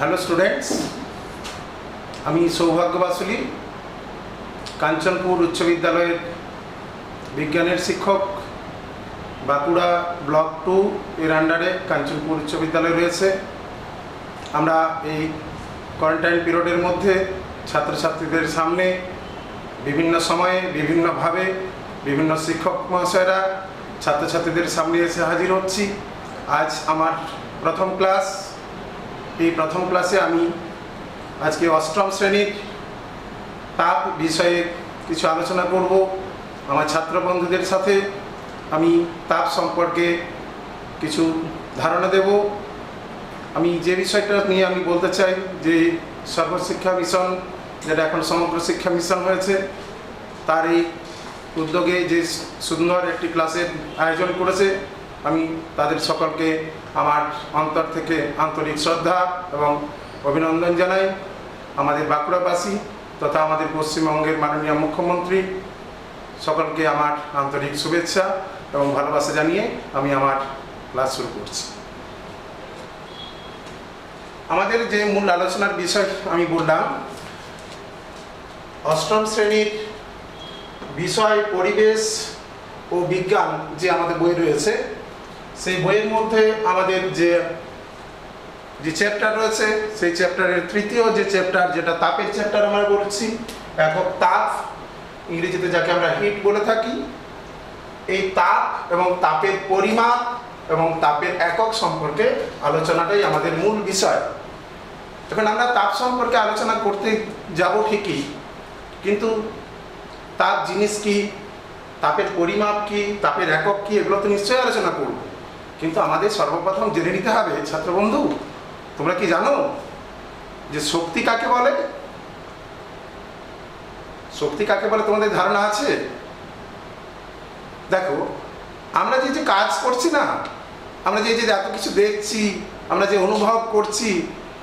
Hello students, আমি সৌভাগ্য বাসুলি কাঞ্চনপুর উচ্চ বিদ্যালয়ের বিজ্ঞানের শিক্ষক। বাঁকুড়া ব্লক 2 এর আন্ডারে কাঞ্চনপুর উচ্চ বিদ্যালয় রয়েছে। আমরা এই কোয়ারেন্টাইন পিরিয়ডের মধ্যে ছাত্রছাত্রীদের সামনে বিভিন্ন সময়ে বিভিন্নভাবে বিভিন্ন শিক্ষক মহাশয়রা ছাত্রছাত্রীদের সামনে এসে হাজির হচ্ছি। আজ আমার প্রথম ক্লাস। এই প্রথম ক্লাসে আমি আজকে অষ্টম শ্রেণীর তাপ বিষয়ে কিছু আলোচনা করব। আমার ছাত্র বন্ধুদের সাথে আমি তাপ সম্পর্কে কিছু ধারণা দেব। আমি যে বিষয়টা নিয়ে আমি বলতে চাই যে সর্বশিক্ষা মিশন, যেটা এখন সমগ্র শিক্ষা মিশন হয়েছে, তার এই উদ্যোগে যে সুন্দর একটি ক্লাসের আয়োজন করেছে, আমি তাদের সকলকে আমার অন্তর থেকে আন্তরিক শ্রদ্ধা এবং অভিনন্দন জানাই। আমাদের বাঁকুড়াবাসী তথা আমাদের পশ্চিমবঙ্গের মাননীয় মুখ্যমন্ত্রী সকলকে আমার আন্তরিক শুভেচ্ছা এবং ভালোবাসা জানিয়ে আমি আমার ক্লাস শুরু করছি। আমাদের যে মূল আলোচনার বিষয় আমি বললাম, অষ্টম শ্রেণীর বিষয় পরিবেশ ও বিজ্ঞান যে আমাদের বই রয়েছে, সেই বইয়ের মধ্যে আমাদের যে চ্যাপ্টার রয়েছে, সেই চ্যাপ্টারের তৃতীয় যে চ্যাপ্টার, যেটা তাপের চ্যাপ্টার আমরা বলছি, একক তাপ, ইংরেজিতে যাকে আমরা হিট বলে থাকি। এই তাপ এবং তাপের পরিমাপ এবং তাপের একক সম্পর্কে আলোচনাটাই আমাদের মূল বিষয়। এখন আমরা তাপ সম্পর্কে আলোচনা করতে যাব ঠিকই, কিন্তু তাপ জিনিস কি, তাপের পরিমাপ কি, তাপের একক কি, এগুলো তো নিশ্চয়ই আলোচনা করব। কিন্তু আমাদের সর্বপ্রথম জেনে নিতে হবে, ছাত্রবন্ধু, তোমরা কি জানো যে শক্তি কাকে বলে? শক্তি কাকে বলে তোমাদের ধারণা আছে? দেখো, আমরা যে কাজ করছি না, আমরা যে এত কিছু দেখছি, আমরা যে অনুভব করছি,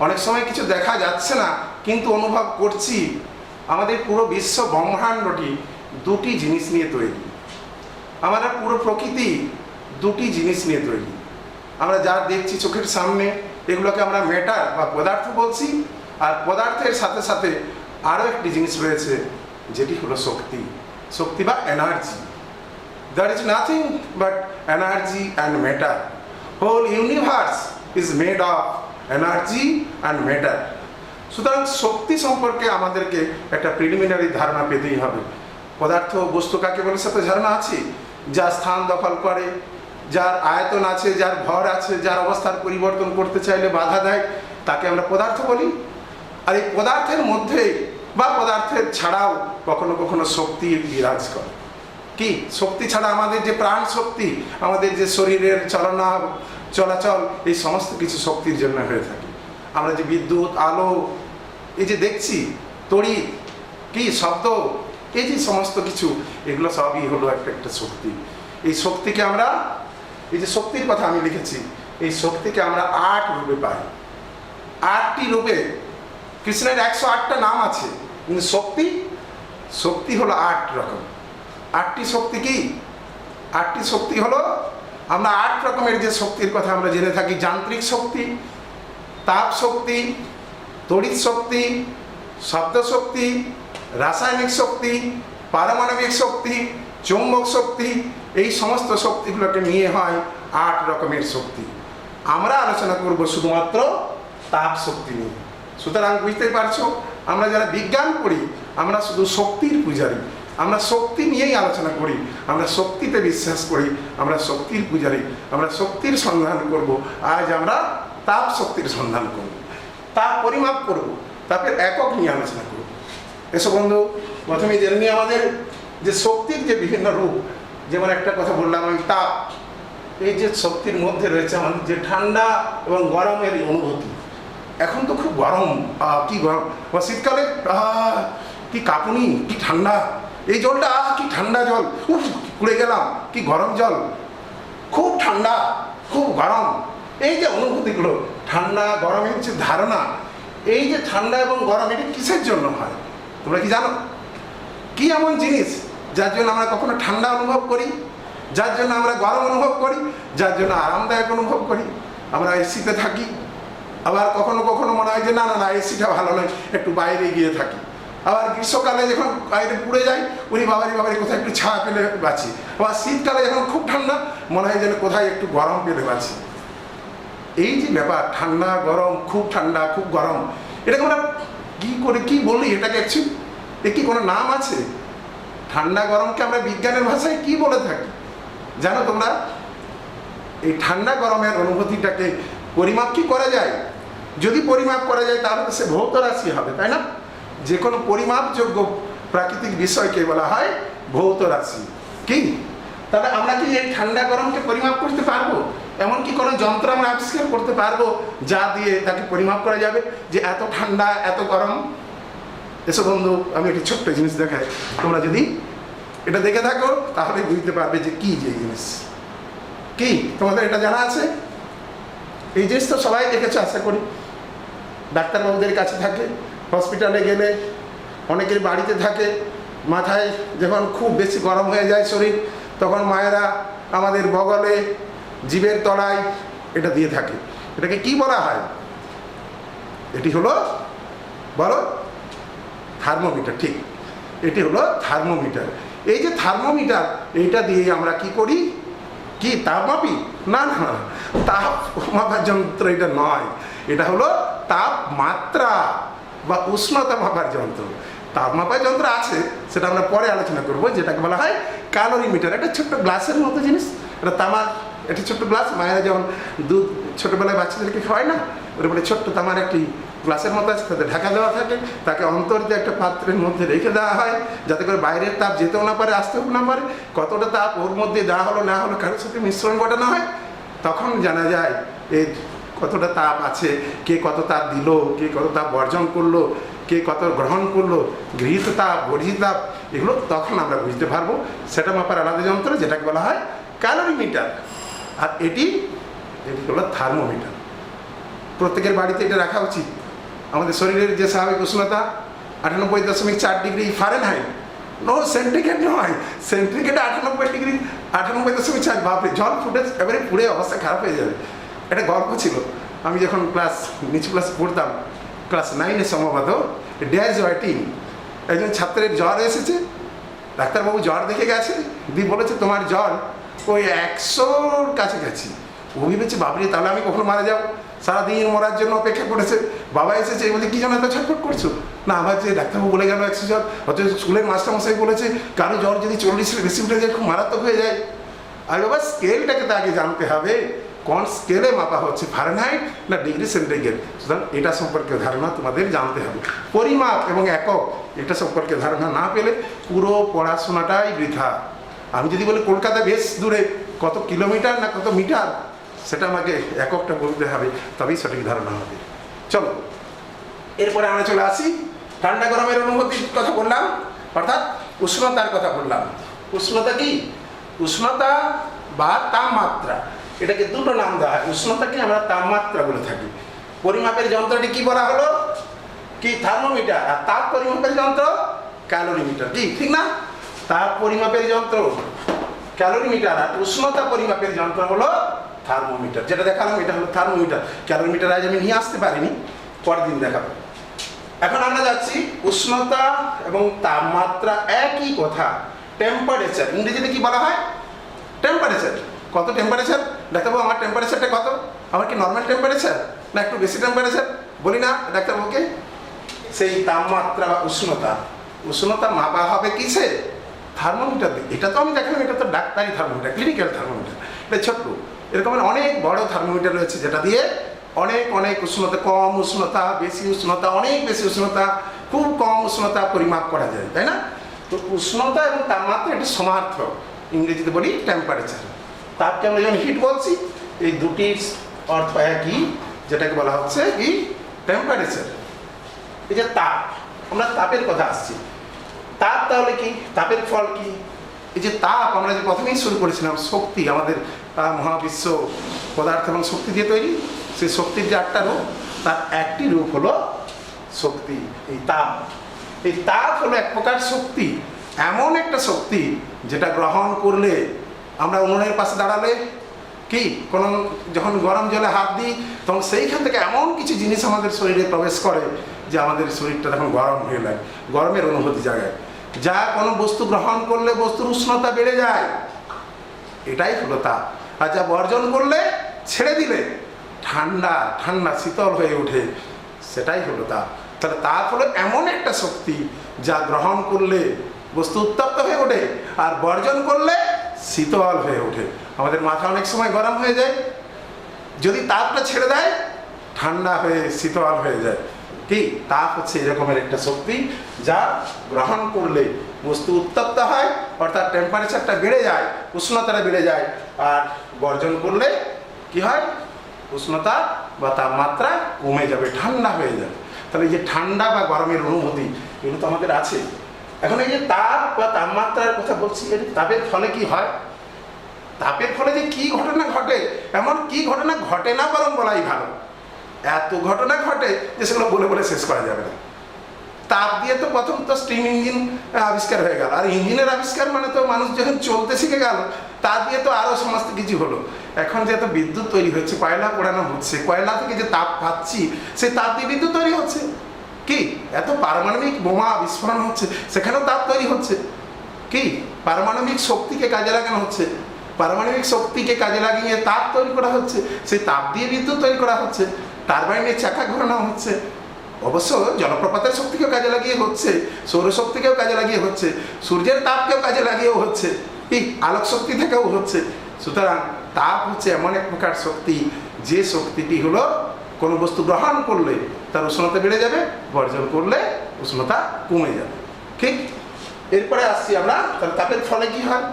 অনেক সময় কিছু দেখা যাচ্ছে না কিন্তু অনুভব করছি। আমাদের পুরো বিশ্ব ব্রহ্মাণ্ডটি দুটি জিনিস নিয়ে তৈরি। আমাদের পুরো প্রকৃতি দুটি জিনিস নিয়ে তৈরি। আমরা যা দেখছি চোখের সামনে, এগুলোকে আমরা ম্যাটার বা পদার্থ বলছি। আর পদার্থের সাথে সাথে আরও একটি জিনিস রয়েছে, যেটি হলো শক্তি, শক্তি বা energy. There is nothing but energy and matter. Whole universe is made of energy and matter. সুতরাং শক্তি সম্পর্কে আমাদেরকে একটা প্রিলিমিনারি ধারণা পেতেই হবে। পদার্থ বস্তু কাকে বলে সাথে ধারণা আছে, যা স্থান দখল করে, যার আয়তন আছে, যার ভর আছে, যার অবস্থার পরিবর্তন করতে চাইলে বাধা দেয়, তাকে আমরা পদার্থ বলি। আর এই পদার্থের মধ্যে বা পদার্থের ছাড়াও কখনো কখনো শক্তি বিরাজ করে। কি শক্তি ছাড়া আমাদের যে প্রাণ শক্তি, আমাদের যে শরীরের চলাচল, এই সমস্ত কিছু শক্তির জন্য হয়ে থাকে। আমরা যে বিদ্যুৎ, আলো, এই যে দেখছি, তড়িৎ, কি শব্দ, এই যে সমস্ত কিছু, এগুলো সবই হলো একটা শক্তি। এই শক্তিকে আমরা, এই যে শক্তির কথা আমি লিখেছি, এই শক্তিকে আমরা 8 রূপে পাই। 8টি রূপে। কৃষ্ণের 108টা নাম আছে, কিন্তু শক্তি হলো 8 রকম। 8টি শক্তি কি? 8টি শক্তি হলো, আমরা 8 রকমের যে শক্তির কথা আমরা জেনে থাকি: যান্ত্রিক শক্তি, তাপ শক্তি, তড়িৎ শক্তি, শব্দ শক্তি, রাসায়নিক শক্তি, পারমাণবিক শক্তি, চৌম্বক শক্তি। এই সমস্ত শক্তিগুলোকে নিয়ে হয় 8 রকমের শক্তি। আমরা আলোচনা করব শুধুমাত্র তাপ শক্তি নিয়ে। সুতরাং বুঝতে পারছো, আমরা যারা বিজ্ঞান পড়ি, আমরা শুধু শক্তির পূজারী। আমরা শক্তি নিয়েই আলোচনা করি, আমরা শক্তিতে বিশ্বাস করি, আমরা শক্তির পূজারী, আমরা শক্তির সন্ধান করব। আজ আমরা তাপ শক্তির সন্ধান করব, তাপ পরিমাপ করব, তাপের একক নিয়ে আলোচনা করব। এসব বন্ধু, প্রথমে জেনে নিই আমাদের যে শক্তির যে বিভিন্ন রূপ। যেমন একটা কথা বললাম আমি, তাপ। এই যে শক্তির মধ্যে রয়েছে আমাদের যে ঠান্ডা এবং গরমের অনুভূতি। এখন তো খুব গরম, কি গরম! শীতকালে কি কাঁপুনি, কি ঠান্ডা! এই জলটা কি ঠান্ডা জল, পুড়ে গেলাম, কি গরম জল, খুব ঠান্ডা, খুব গরম। এই যে অনুভূতিগুলো, ঠান্ডা গরমের যে ধারণা, এই যে ঠান্ডা এবং গরম, এটা কিসের জন্য হয় তোমরা কি জানো? কি এমন জিনিস যার জন্য আমরা কখনো ঠান্ডা অনুভব করি, যার জন্য আমরা গরম অনুভব করি, যার জন্য আরামদায়ক অনুভব করি? আমরা এসিতে থাকি, আবার কখনো কখনো মনে হয় যে না না না এসিটা ভালো নয়, একটু বাইরে গিয়ে থাকি। আবার গ্রীষ্মকালে যখন বাইরে পুড়ে যাই, উনি বাবারি কোথায় একটু ছায়া পেলে বাঁচি। আবার শীতকালে যখন খুব ঠান্ডা, মনে হয় যেন কোথায় একটু গরম পেলে বাঁচি। এই যে ব্যাপার, ঠান্ডা গরম, খুব ঠান্ডা খুব গরম, এটাকে আমরা কী করে কী বলি এটাকে অ্যাকচুয়ালি, এর কি কোনো নাম আছে? ঠান্ডা গরমকে আমরা বিজ্ঞানের ভাষায় কি বলে থাকি জানো তোমরা? এই ঠান্ডা গরমের অনুভূতিটাকে পরিমাপ কি করা যায়? যদি পরিমাপ করা যায় তাহলে তো সে ভৌত রাশি হবে, তাই না? যে কোনো পরিমাপযোগ্য প্রাকৃতিক বিষয়কে বলা হয় ভৌত রাশি। কি তাহলে আমরা কি এই ঠান্ডা গরমকে পরিমাপ করতে পারবো? এমনকি কোনো যন্ত্র আমরা আবিষ্কার করতে পারবো যা দিয়ে তাকে পরিমাপ করা যাবে যে এত ঠান্ডা এত গরম? এসো বন্ধু, আমি একটি ছোট্ট জিনিস দেখাই, তোমরা যদি এটা দেখে থাকো তাহলে বুঝতে পারবে যে কি যে জিনিস। কি তোমাদের এটা জানা আছে? এই জিনিস তো সবাই দেখেছো আশা করি, ডাক্তারবাবুদের কাছে থাকে, হসপিটালে গেলে, অনেকের বাড়িতে থাকে। মাথায় যখন খুব বেশি গরম হয়ে যায় শরীর, তখন মায়েরা আমাদের বগলে, জিভের তলায় এটা দিয়ে থাকে। এটাকে কি বলা হয়? এটি হলো, বলো, থার্মোমিটার। ঠিক, এটি হলো থার্মোমিটার। এই যে থার্মোমিটার, এইটা দিয়ে আমরা কি করি? কি তাপ মাপি? না না, তাপ মাপার যন্ত্র এটা নয়, এটা হলো তাপমাত্রা বা উষ্ণতা মাপার যন্ত্র। তাপ মাপার যন্ত্র আছে, সেটা আমরা পরে আলোচনা করবো, যেটাকে বলা হয় ক্যালোরিমিটার। একটা ছোট্ট গ্লাসের মতো জিনিস, এটা তামার, একটা ছোট্ট গ্লাস। মায়েরা যেমন দুধ ছোটোবেলায় বাচ্চাদেরকে খাওয়ায় না, ওটা বলে ছোট্ট তামার একটি গ্লাসের মতো আছে, তাতে ঢাকা দেওয়া থাকে, তাকে অন্তর দিয়ে একটা পাত্রের মধ্যে রেখে দেওয়া হয় যাতে করে বাইরের তাপ যেতেও না পারে, আসতেও না পারে। কতটা তাপ ওর মধ্যে দেওয়া হলো না হলো কারোর সাথে মিশ্রণ ঘটানো হয়, তখন জানা যায় এর কতটা তাপ আছে, কে কত তাপ দিল, কে কত তাপ বর্জন করলো, কে কত গ্রহণ করলো, গৃহীত তাপ, বর্জিত তাপ, এগুলো তখন আমরা বুঝতে পারবো। সেটা মাপার আলাদা যন্ত্র, যেটাকে বলা হয় ক্যালোরিমিটার। আর এটি হলো থার্মোমিটার। প্রত্যেকের বাড়িতে এটা রাখা উচিত। আমাদের শরীরের যে স্বাভাবিক উষ্ণতা 98.4 ডিগ্রি ফারেনহাইট, নো সেন্টিগ্রেড নয়, সেন্টিগ্রেড 98 ডিগ্রি, 98.4। বাপরে, জল ফুটে এবারে পুড়ে অবস্থা খারাপ হয়ে যাবে। এটা গল্প ছিল, আমি যখন নিচু ক্লাসে পড়তাম, ক্লাস 9-এ সম্ভবত, ড্যাশ ওয়াইটিং, একজন ছাত্রের জ্বর এসেছে, ডাক্তারবাবু জ্বর দেখে গেছে, দিয়ে বলেছে তোমার জ্বর ওই 100-র কাছাকাছি। ও ভেবেছে বাবরে, তাহলে আমি কখনো মারা যাবো। সারাদিন মরার জন্য অপেক্ষা করেছে। বাবা এসেছে, বলছে কি জন্য এত ছটফট করছো? না, আমার যে ডাক্তারবাবু বলে গেল 100 জ্বর, অথচ স্কুলের মাস্টারমশাই বলেছে কারো জ্বর যদি 40-এর বেশি উঠে যায় খুব মারাত্মক হয়ে যায়। আর বাবা, স্কেলটাকে তো আগে জানতে হবে, কোন স্কেলে মাপা হচ্ছে, ফারেনহাইট না ডিগ্রি সেন্টিগ্রেড। সুতরাং এটা সম্পর্কে ধারণা তোমাদের জানতে হবে। পরিমাপ এবং একক, এটা সম্পর্কে ধারণা না পেলে পুরো পড়াশোনাটাই বৃথা। আমি যদি বলি কলকাতা বেশ দূরে, কত কিলোমিটার না কত মিটার, সেটা আমাকে এককটা বলতে হবে, তবেই সঠিক ধারণা হবে। চলো, এরপরে আমরা চলে আসি ঠান্ডা গরমের অনুভূতির কথা বললাম, অর্থাৎ উষ্ণতার কথা বললাম। উষ্ণতা কি? উষ্ণতা বা তাপমাত্রা, এটাকে দুটো নাম দেওয়া হয়। উষ্ণতাকে আমরা তাপমাত্রা বলে থাকি। পরিমাপের যন্ত্রটি কি বলা হলো? কি? থার্মোমিটার। আর তাপ পরিমাপের যন্ত্র ক্যালোরিমিটার। কি ঠিক না? তাপ পরিমাপের যন্ত্র ক্যালোরিমিটার, আর উষ্ণতা পরিমাপের যন্ত্র হলো থার্মোমিটার। যেটা দেখালাম এটা হলো থার্মোমিটার। ক্যালোরিমিটার আজ আমি নিয়ে আসতে পারিনি, পরের দিন দেখাবো। এখন আমরা যাচ্ছি উষ্ণতা এবং তাপমাত্রা একই কথা। টেম্পারেচার ইংরেজিতে কি বলা হয়? টেম্পারেচার। কত টেম্পারেচার? ডাক্তারবাবু আমার টেম্পারেচারটা কত? আমার কি নর্মাল টেম্পারেচার না একটু বেশি টেম্পারেচার? বলি না ডাক্তারবাবুকে, সেই তাপমাত্রা বা উষ্ণতা, উষ্ণতা মাপা হবে কিসে? থার্মোমিটার দিয়ে। এটা তো আমি দেখালাম, এটা তো ডাক্তারি থার্মোমিটার, ক্লিনিক্যাল থার্মোমিটার। এটা ছোট্ট, এরকম অনেক বড় থার্মোমিটার রয়েছে, যেটা দিয়ে অনেক অনেক উষ্ণতা, কম উষ্ণতা, বেশি উষ্ণতা, অনেক বেশি উষ্ণতা, খুব কম উষ্ণতা পরিমাপ করা যায়, তাই না? তো উষ্ণতা এবং তাপমাত্রা এটা সমার্থক, ইংরেজিতে বলি টেম্পারেচার। তাপকে আমরা যখন হিট বলছি, এই দুটির অর্থ একই, যেটাকে বলা হচ্ছে কি? টেম্পারেচার। এই যে তাপ, আমরা তাপের কথা আসছি। তাপ তাহলে কি? তাপের ফল কি? এই যে তাপ, আমরা যে প্রথমেই শুরু করেছিলাম, শক্তি, আমাদের মহাবিশ্ব পদার্থ এবং শক্তি দিয়ে তৈরি। সেই শক্তির যে 8টা রূপ, তার একটি রূপ হলো শক্তি, এই তাপ। এই তাপ হলো এক প্রকার শক্তি, এমন একটা শক্তি যেটা গ্রহণ করলে, আমরা উনুনের পাশে দাঁড়ালে কি কোনো যখন গরম জলে হাত দিই তখন সেইখান থেকে এমন কিছু জিনিস আমাদের শরীরে প্রবেশ করে যে আমাদের শরীরটা তখন গরম হয়ে লাগে, গরমের অনুভূতি জাগায়। যা কোনো বস্তু গ্রহণ করলে বস্তুর উষ্ণতা বেড়ে যায়, এটাই হলো তাপ। আর যা বর্জন করলে, ছেড়ে দিলে ঠান্ডা ঠান্ডা শীতল হয়ে ওঠে, সেটাই হলো তাপ। তাহলে তাপ হলো এমন একটা শক্তি যা গ্রহণ করলে বস্তু উত্তপ্ত হয়ে ওঠে আর বর্জন করলে শীতল হয়ে ওঠে। আমাদের মাথা অনেক সময় গরম হয়ে যায়, যদি তাপটা ছেড়ে দেয় ঠান্ডা হয়ে শীতল হয়ে যায়। কি তাপ হচ্ছে এরকমের একটা শক্তি যা গ্রহণ করলে বস্তু উত্তপ্ত হয়, অর্থাৎ টেম্পারেচারটা বেড়ে যায়, উষ্ণতাটা বেড়ে যায়। আর বর্জন করলে কি হয়, উষ্ণতা বা তাপমাত্রা কমে যাবে, ঠান্ডা হয়ে যাবে। তাহলে এই যে ঠান্ডা বা গরমের অনুভূতি এগুলো তো আমাদের আছে। এখন এই যে তাপ বা তাপমাত্রার কথা বলছি, তাপের ফলে কি হয়, তাপের ফলে যে কি ঘটনা ঘটে, এমন কি ঘটনা ঘটে না বরং বলাই ভালো। এত ঘটনা ঘটে যে সেগুলো বলে বলে শেষ করা যাবে না। তাপ দিয়ে তো প্রথম তো স্টিম ইঞ্জিন আবিষ্কার হয়ে গেল, আর ইঞ্জিনের আবিষ্কার মানে তো মানুষ যখন চলতে শিখে গেল, তা দিয়ে তো আরও সমস্ত কিছু হলো। এখন যে এত বিদ্যুৎ তৈরি হচ্ছে, কয়লা পোড়ানো হচ্ছে, কয়লা থেকে যে তাপ পাচ্ছি সেই তাপ দিয়ে বিদ্যুৎ তৈরি হচ্ছে। কি এত পারমাণবিক বোমা বিস্ফোরণ হচ্ছে, সেখানেও তাপ তৈরি হচ্ছে। কি পারমাণবিক শক্তিকে কাজে লাগানো হচ্ছে, পারমাণবিক শক্তিকে কাজে লাগিয়ে তাপ তৈরি করা হচ্ছে, সেই তাপ দিয়ে বিদ্যুৎ তৈরি করা হচ্ছে। টারবাইনের চাকা ঘোরানো হচ্ছে, অবশ্য জলপ্রপাতের শক্তিকেও কাজে লাগিয়ে হচ্ছে, সৌরশক্তিকেও কাজে লাগিয়ে হচ্ছে, সূর্যের তাপকেও কাজে লাগিয়েও হচ্ছে, এই আলোক শক্তি থেকেও হচ্ছে। সুতরাং তাপ হচ্ছে এমন এক প্রকার শক্তি যে শক্তিটি হলো কোনো বস্তু গ্রহণ করলে তার উষ্ণতা বেড়ে যাবে, বর্জন করলে উষ্ণতা কমে যাবে। ঠিক এরপরে আসছি আমরা, তাহলে তাপের ফলে কি হয়,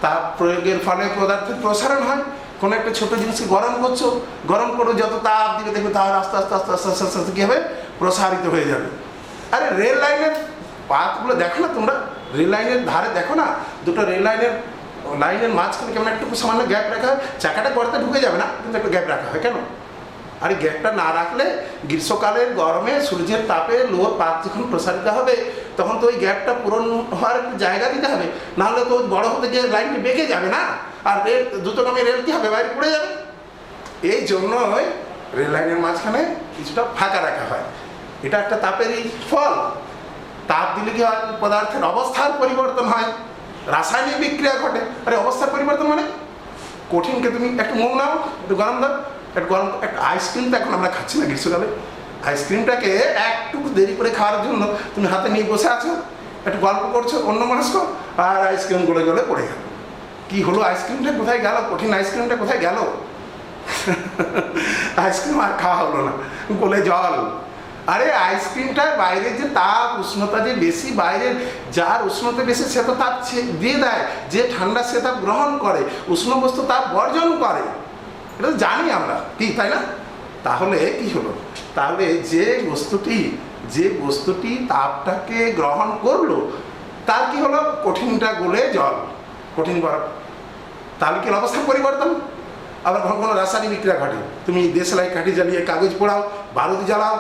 তাপ প্রয়োগের ফলে পদার্থের প্রসারণ হয়। কোনো একটা ছোট জিনিসকে গরম করছো, গরম করে যত তাপ দিবে দেখবে তার আস্তে আস্তে আস্তে আস্তে আস্তে আস্তে কী হবে, প্রসারিত হয়ে যাবে। আরে রেল লাইনের পাতগুলো দেখো না তোমরা, রেল লাইনের ধারে দেখো না, দুটো রেল লাইনের মাঝখানে কেমন একটু সামান্য গ্যাপ রাখা হয়, চাকাটা গর্তে ঢুকে যাবে না, কিন্তু একটু গ্যাপ রাখা হয়। কেন? আর এই গ্যাপটা না রাখলে গ্রীষ্মকালের গরমে সূর্যের তাপে লোর পাত যখন প্রসারিত হবে তখন তো ওই গ্যাপটা পূরণ হওয়ার একটু জায়গা দিতে হবে, নাহলে তো বড় হতে গিয়ে লাইনটি বেঁকে যাবে না, আর রেল দ্রুতগামী রেল কী হবে, বাইরে পড়ে যাবে। এই জন্যই রেল লাইনের মাঝখানে কিছুটা ফাঁকা রাখা হয়। এটা একটা তাপেরই ফল। তাপ দিলে কি হয়, পদার্থের অবস্থার পরিবর্তন হয়, রাসায়নিক বিক্রিয়া ঘটে। আরে অবস্থার পরিবর্তন মানে কঠিনকে তুমি একটু মোম নাও, একটু গরম দাও, একটু গরম, একটা আইসক্রিম তো এখন আমরা খাচ্ছি না গ্রীষ্মকালে, আইসক্রিমটাকে একটু দেরি করে খাওয়ার জন্য তুমি হাতে নিয়ে বসে আছো, একটু গল্প করছো অন্য মানুষকে, আর আইসক্রিম গলে গলে পড়ে গেল। কি হলো, আইসক্রিমটা কোথায় গেল, কঠিন আইসক্রিমটা কোথায় গেল? আইসক্রিম আর খাওয়া হলো না, গলে জল। আরে আইসক্রিমটার বাইরে যে তাপ উষ্ণতা যে বেশি, বাইরের যার উষ্ণতা বেশি সে তো তাপ দিয়ে দেয়, যে ঠান্ডা সে তাপ গ্রহণ করে, উষ্ণ বস্তু তাপ বর্জন করে, এটা তো জানি আমরা, কি তাই না? তাহলে কি হলো, তাহলে যে বস্তুটি তাপটাকে গ্রহণ করলো তার কি হলো, কঠিনটা গলে জল, কঠিন বরফ। তাহলে কি অবস্থার পরিবর্তন। আবার কখনো কোনো রাসায়নিক বিক্রিয়া ঘটে, তুমি দেশলাই কাঠি জ্বালিয়ে কাগজ পোড়াও, বারুদ জ্বালাও,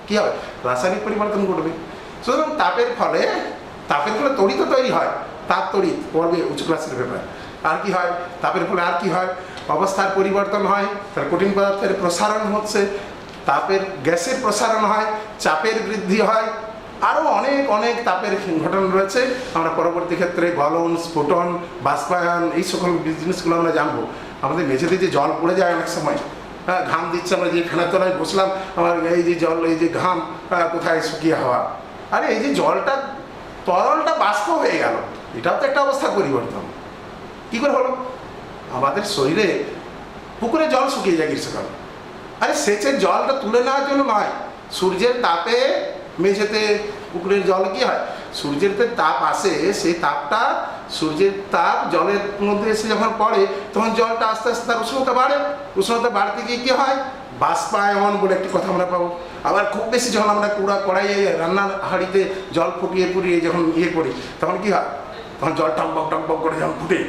কী হবে, রাসায়নিক পরিবর্তন ঘটবে। সুতরাং তাপের ফলে তড়িৎ তৈরি হয়, তাপ তড়িৎ পড়বে উচ্চ ক্লাসের ব্যাপার। আর কি হয়, তাপের ফলে আর কি হয়, অবস্থার পরিবর্তন হয়, তার কঠিন পদার্থের প্রসারণ হচ্ছে, তাপের গ্যাসের প্রসারণ হয়, চাপের বৃদ্ধি হয়, আরও অনেক অনেক তাপের ঘটনা রয়েছে। আমরা পরবর্তী ক্ষেত্রে গলন, স্ফুটন, বাষ্পায়ন এই সকল জিনিসগুলো আমরা জানবো। আমাদের মেঝেতে যে জল পড়ে যায় অনেক সময়, হ্যাঁ ঘাম দিচ্ছে, আমরা যে ফ্যানের তলায় বসলাম, আমার এই যে জল, এই যে ঘাম কোথায় শুকিয়ে হওয়া, আরে এই যে জলটা তরলটা বাষ্প হয়ে গেল, এটাও তো একটা অবস্থার পরিবর্তন। কী করে হলো, আমাদের শরীরে পুকুরে জল শুকিয়ে যায় গ্রীষ্মকাল, আরে সেচের জলটা তুলে নেওয়ার জন্য নয়, সূর্যের তাপে মেঝেতে পুকুরের জল কি হয়, সূর্যের তাপ আসে, সেই তাপটা সূর্যের তাপ জলের মধ্যে এসে যখন পড়ে তখন জলটা আস্তে আস্তে তার উষ্ণতা বাড়ে, উষ্ণতা বাড়তে গিয়ে কী হয়, বাষ্পায়ন বলে একটি কথা আমরা পাবো। আবার খুব বেশি যখন আমরা কড়াইয়ে রান্নার হাঁড়িতে জল ফুটিয়ে যখন করি তখন কী হয়, তখন জল টকবক করে যখন ফুটে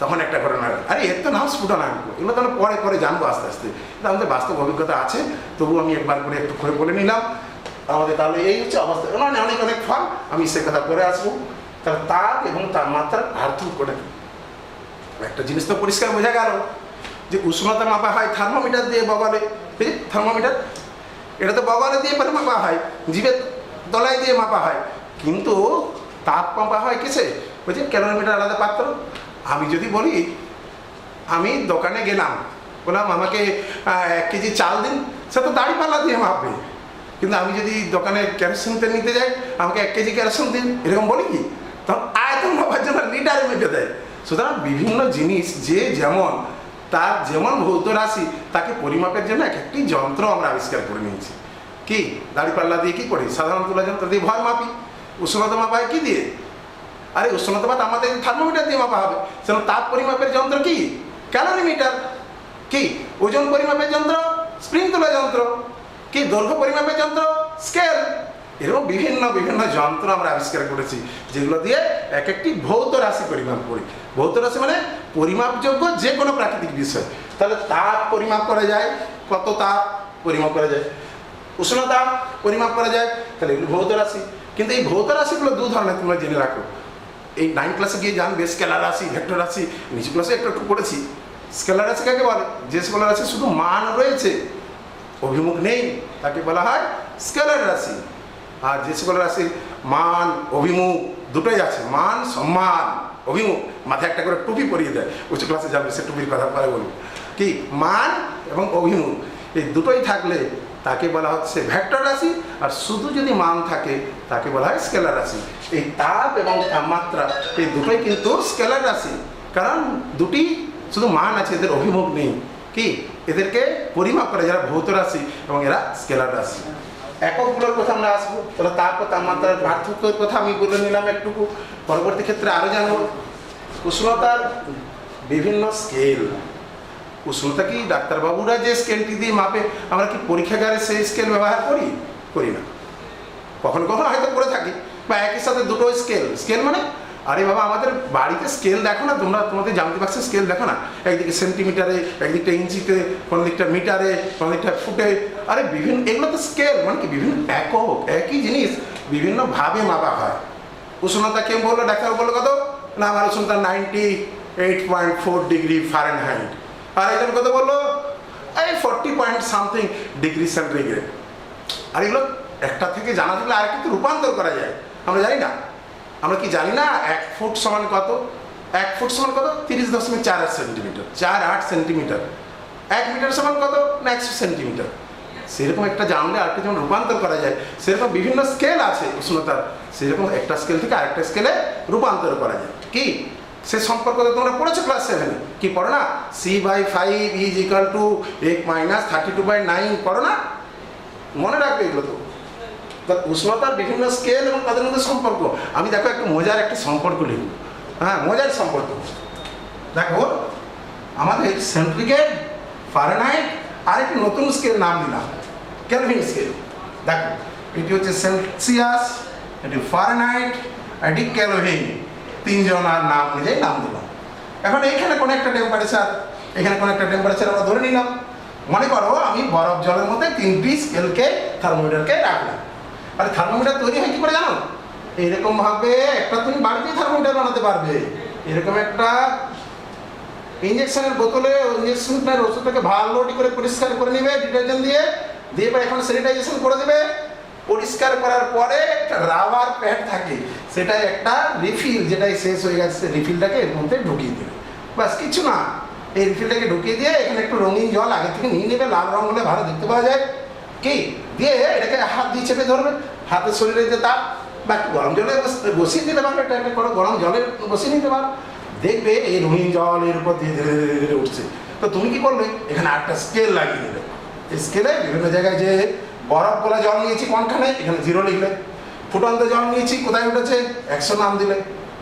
তখন একটা ঘটনা। আরে এর তো নাম স্ফুটন, এগুলো তাহলে পরে জানবো আস্তে আস্তে, আমাদের বাস্তব অভিজ্ঞতা আছে, তবু আমি একবার করে একটু করে বলে নিলাম। আমাদের তাহলে এই হচ্ছে অবস্থা, মানে অনেক ফল, আমি সে কথা করে আসবো। তাহলে তাপ এবং তাপমাত্রার পার্থক্য করে একটা জিনিস তো পরিষ্কার বোঝা গেল, যে উষ্ণতা মাপা হয় থার্মোমিটার দিয়ে বগলে, ঠিক আছে, থার্মোমিটার এটা তো বগলে দিয়ে পরে মাপা হয়, জিভের তলায় দিয়ে মাপা হয়, কিন্তু তাপ মাপা হয় কিসে? বলছে ক্যালোরিমিটার আলাদা পাত্র। আমি যদি বলি আমি দোকানে গেলাম, বললাম আমাকে 1 কেজি চাল দিন, সে তো দাঁড়িপাল্লা দিয়ে মাপবে। কিন্তু আমি যদি দোকানে কেরোসিন তেল নিতে যাই, আমাকে 1 কেজি কেরোসিন দিন, এরকম বলি কি? তখন আয়তন মাপার জন্য লিটারে মেপে দেয়। সুতরাং বিভিন্ন জিনিস যে যেমন তার যেমন ভৌত রাশি, তাকে পরিমাপের জন্য এক একটি যন্ত্র আমরা আবিষ্কার করে নিয়েছি। কি দাঁড়িপাল্লা দিয়ে কি করি? সাধারণ তুলা যন্ত্র দিয়ে ভর মাপি। উষ্ণতা মাপা হয় কি দিয়ে? আরে উষ্ণতা মাপা আমাদের থার্মোমিটার দিয়ে মাপা হবে। সেজন্য তাপ পরিমাপের যন্ত্র কি? ক্যালোরিমিটার। কি ওজন পরিমাপের যন্ত্র? স্প্রিং তুলা যন্ত্র। কি দৈর্ঘ্য পরিমাপের যন্ত্র? স্কেল। এরকম বিভিন্ন বিভিন্ন যন্ত্র আমরা আবিষ্কার করেছি, যেগুলো দিয়ে এক একটি ভৌত রাশি পরিমাপ করি। ভৌত রাশি মানে পরিমাপযোগ্য যে কোনো প্রাকৃতিক বিষয়। তাহলে তাপ পরিমাপ করা যায়, কত তাপ পরিমাপ করা যায়, উষ্ণতা পরিমাপ করা যায়, তাহলে এগুলো ভৌত রাশি। কিন্তু এই ভৌত রাশিগুলো দু ধরনের, তোমরা জেনে রাখো। এই 9 ক্লাসে গিয়ে জানবে স্কেলার রাশি, ভেক্টর রাশি। নিচু ক্লাসে একটু একটু পড়েছি। স্কেলার রাশি কাকে বলে? যে স্কেলার রাশি শুধু মান রয়েছে, অভিমুখ নেই, তাকে বলা হয় স্কেলার রাশি। আর যে সকল রাশির মান অভিমুখ দুটোই আছে, মান সম্মান অভিমুখ, মাথায় একটা করে টুপি পরিয়ে দেয়, উঁচু ক্লাসে যাবে, সে টুপির কথা পরে বলবো। কি মান এবং অভিমুখ এই দুটোই থাকলে তাকে বলা হচ্ছে ভেক্টর রাশি। আর শুধু যদি মান থাকে তাকে বলা হয় স্কেলার রাশি। এই তাপ এবং তাপমাত্রা এই দুটোই কিন্তু স্কেলার রাশি, কারণ দুটি শুধু মান আছে, এদের অভিমুখ নেই। কি এদেরকে পরিমাপ করে যারা ভৌত রাশি এবং এরা স্কেলার রাশি। এককগুলোর কথা আমরা আসবো। তাহলে তাপ ও তাপমাত্রার পার্থক্যের কথা আমি বলে নিলাম একটুকু, পরবর্তী ক্ষেত্রে আরও জানবো। উষ্ণতার বিভিন্ন স্কেল। উষ্ণতা কি ডাক্তারবাবুরা যে স্কেলটি দিয়ে মাপে, আমরা কি পরীক্ষাগারে সেই স্কেল ব্যবহার করি? করি না। কখনো কখনো হয়তো করে থাকি, বা একই সাথে দুটো স্কেল। স্কেল মানে আরে বাবা আমাদের বাড়িতে স্কেল দেখো না তোমরা, তোমাদের জ্যামিতি বাক্সে স্কেল দেখো না, একদিকে সেন্টিমিটারে, একদিকটা ইঞ্চিতে, কোনো দিকটা মিটারে, কোনো দিকটা ফুটে। আরে বিভিন্ন এগুলো তো স্কেল, মানে কি বিভিন্ন একক, একই জিনিস বিভিন্নভাবে মাপা হয়। উষ্ণতা কেউ বললো, ডাক্তার বললো কত না আমার উষ্ণতা 98.4 ডিগ্রি ফারেনহাইট, আর একজন কত বললো এই 40 পয়েন্ট সামথিং ডিগ্রি সেন্টিগ্রেড। আর এগুলো একটা থেকে জানা থাকলে আরেকটা রূপান্তর করা যায়, আমরা জানি না। আমরা কি জানি না 1 ফুট সমান কত? 1 ফুট সমান কত? 30.48 সেন্টিমিটার, 48 সেন্টিমিটার। 1 মিটার সমান কত না 100 সেন্টিমিটার। সেরকম একটা জানলে আরেকটা যেমন রূপান্তর করা যায়, সেরকম বিভিন্ন স্কেল আছে উষ্ণতার, সেরকম একটা স্কেল থেকে আরেকটা স্কেলে রূপান্তর করা যায়। কি সে সম্পর্ক তোমরা পড়েছো ক্লাস 7-এ, কি পড়ো না? C/5 ইজ ইকুয়াল টু 8 - 32/9 পড়ো না? মনে রাখবে এগুলো তো। উষ্ণতার বিভিন্ন স্কেল এবং তাদের মধ্যে সম্পর্ক। আমি দেখো একটু মজার একটা সম্পর্ক লিখব। হ্যাঁ, মজার সম্পর্ক। দেখো আমাদের সেন্টিগ্রেড, ফারেনহাইট আর একটি নতুন স্কেল নাম দিলাম কেলভিন স্কেল। দেখো এটি হচ্ছে সেলসিয়াস, এটি ফারেনহাইট, এটি কেলভিন। তিনজনের নাম অনুযায়ী নাম দিলাম। এখন এইখানে কোনো একটা টেম্পারেচার, এখানে কোনো একটা টেম্পারেচার আমরা ধরে নিলাম। মনে করো আমি বরফ জলের মধ্যে 3টি স্কেলকে, থার্মোমিটারকে রাখলাম। আর থার্মোমিটার তৈরি হয় কি করে জানো? এরকম ভাবে একটা তুমি বাড়িতেই থার্মোমিটার বানাতে পারবে। এরকম একটা ইঞ্জেকশনের বোতলে ইঞ্জেকশনের ওষুধটাকে ভালো করে পরিষ্কার করে নেবে ডিটারজেন্ট দিয়ে, দিয়ে পরে এখন স্যানিটাইজেশন করে দেবে। পরিষ্কার করার পরে একটা রাবার প্যাড থাকে, সেটাই একটা রিফিল, যেটাই শেষ হয়ে গেছে রিফিলটাকে এর মধ্যে ঢুকিয়ে দেবে। বাস কিছু না, এই রিফিলটাকে ঢুকিয়ে দিয়ে এখানে একটু রঙিন জল আগে থেকে নিয়ে নেবে, লাল রঙ হলে ভালো দেখতে পাওয়া যায়। কি দিয়ে এটাকে হাত দিয়ে চেপে ধরবে, হাতের শরীরে যে তাপ, বা একটু গরম জলে বসিয়ে দিতে পারবে, একটা করে গরম জলে বসিয়ে নিতে পারো। দেখবে এই রঙিন জল এর উপর ধীরে ধীরে ধীরে ধীরে উঠছে। তো তুমি কি করবে? এখানে একটা স্কেল লাগিয়ে দেবে। এই স্কেলে বিভিন্ন জায়গায় যে বরফ বলা জল নিয়েছি কোনখানে, এখানে 0 লিখলে। ফুটন্ত জল নিয়েছি কোথায় উঠেছে 100 নাম দিলে।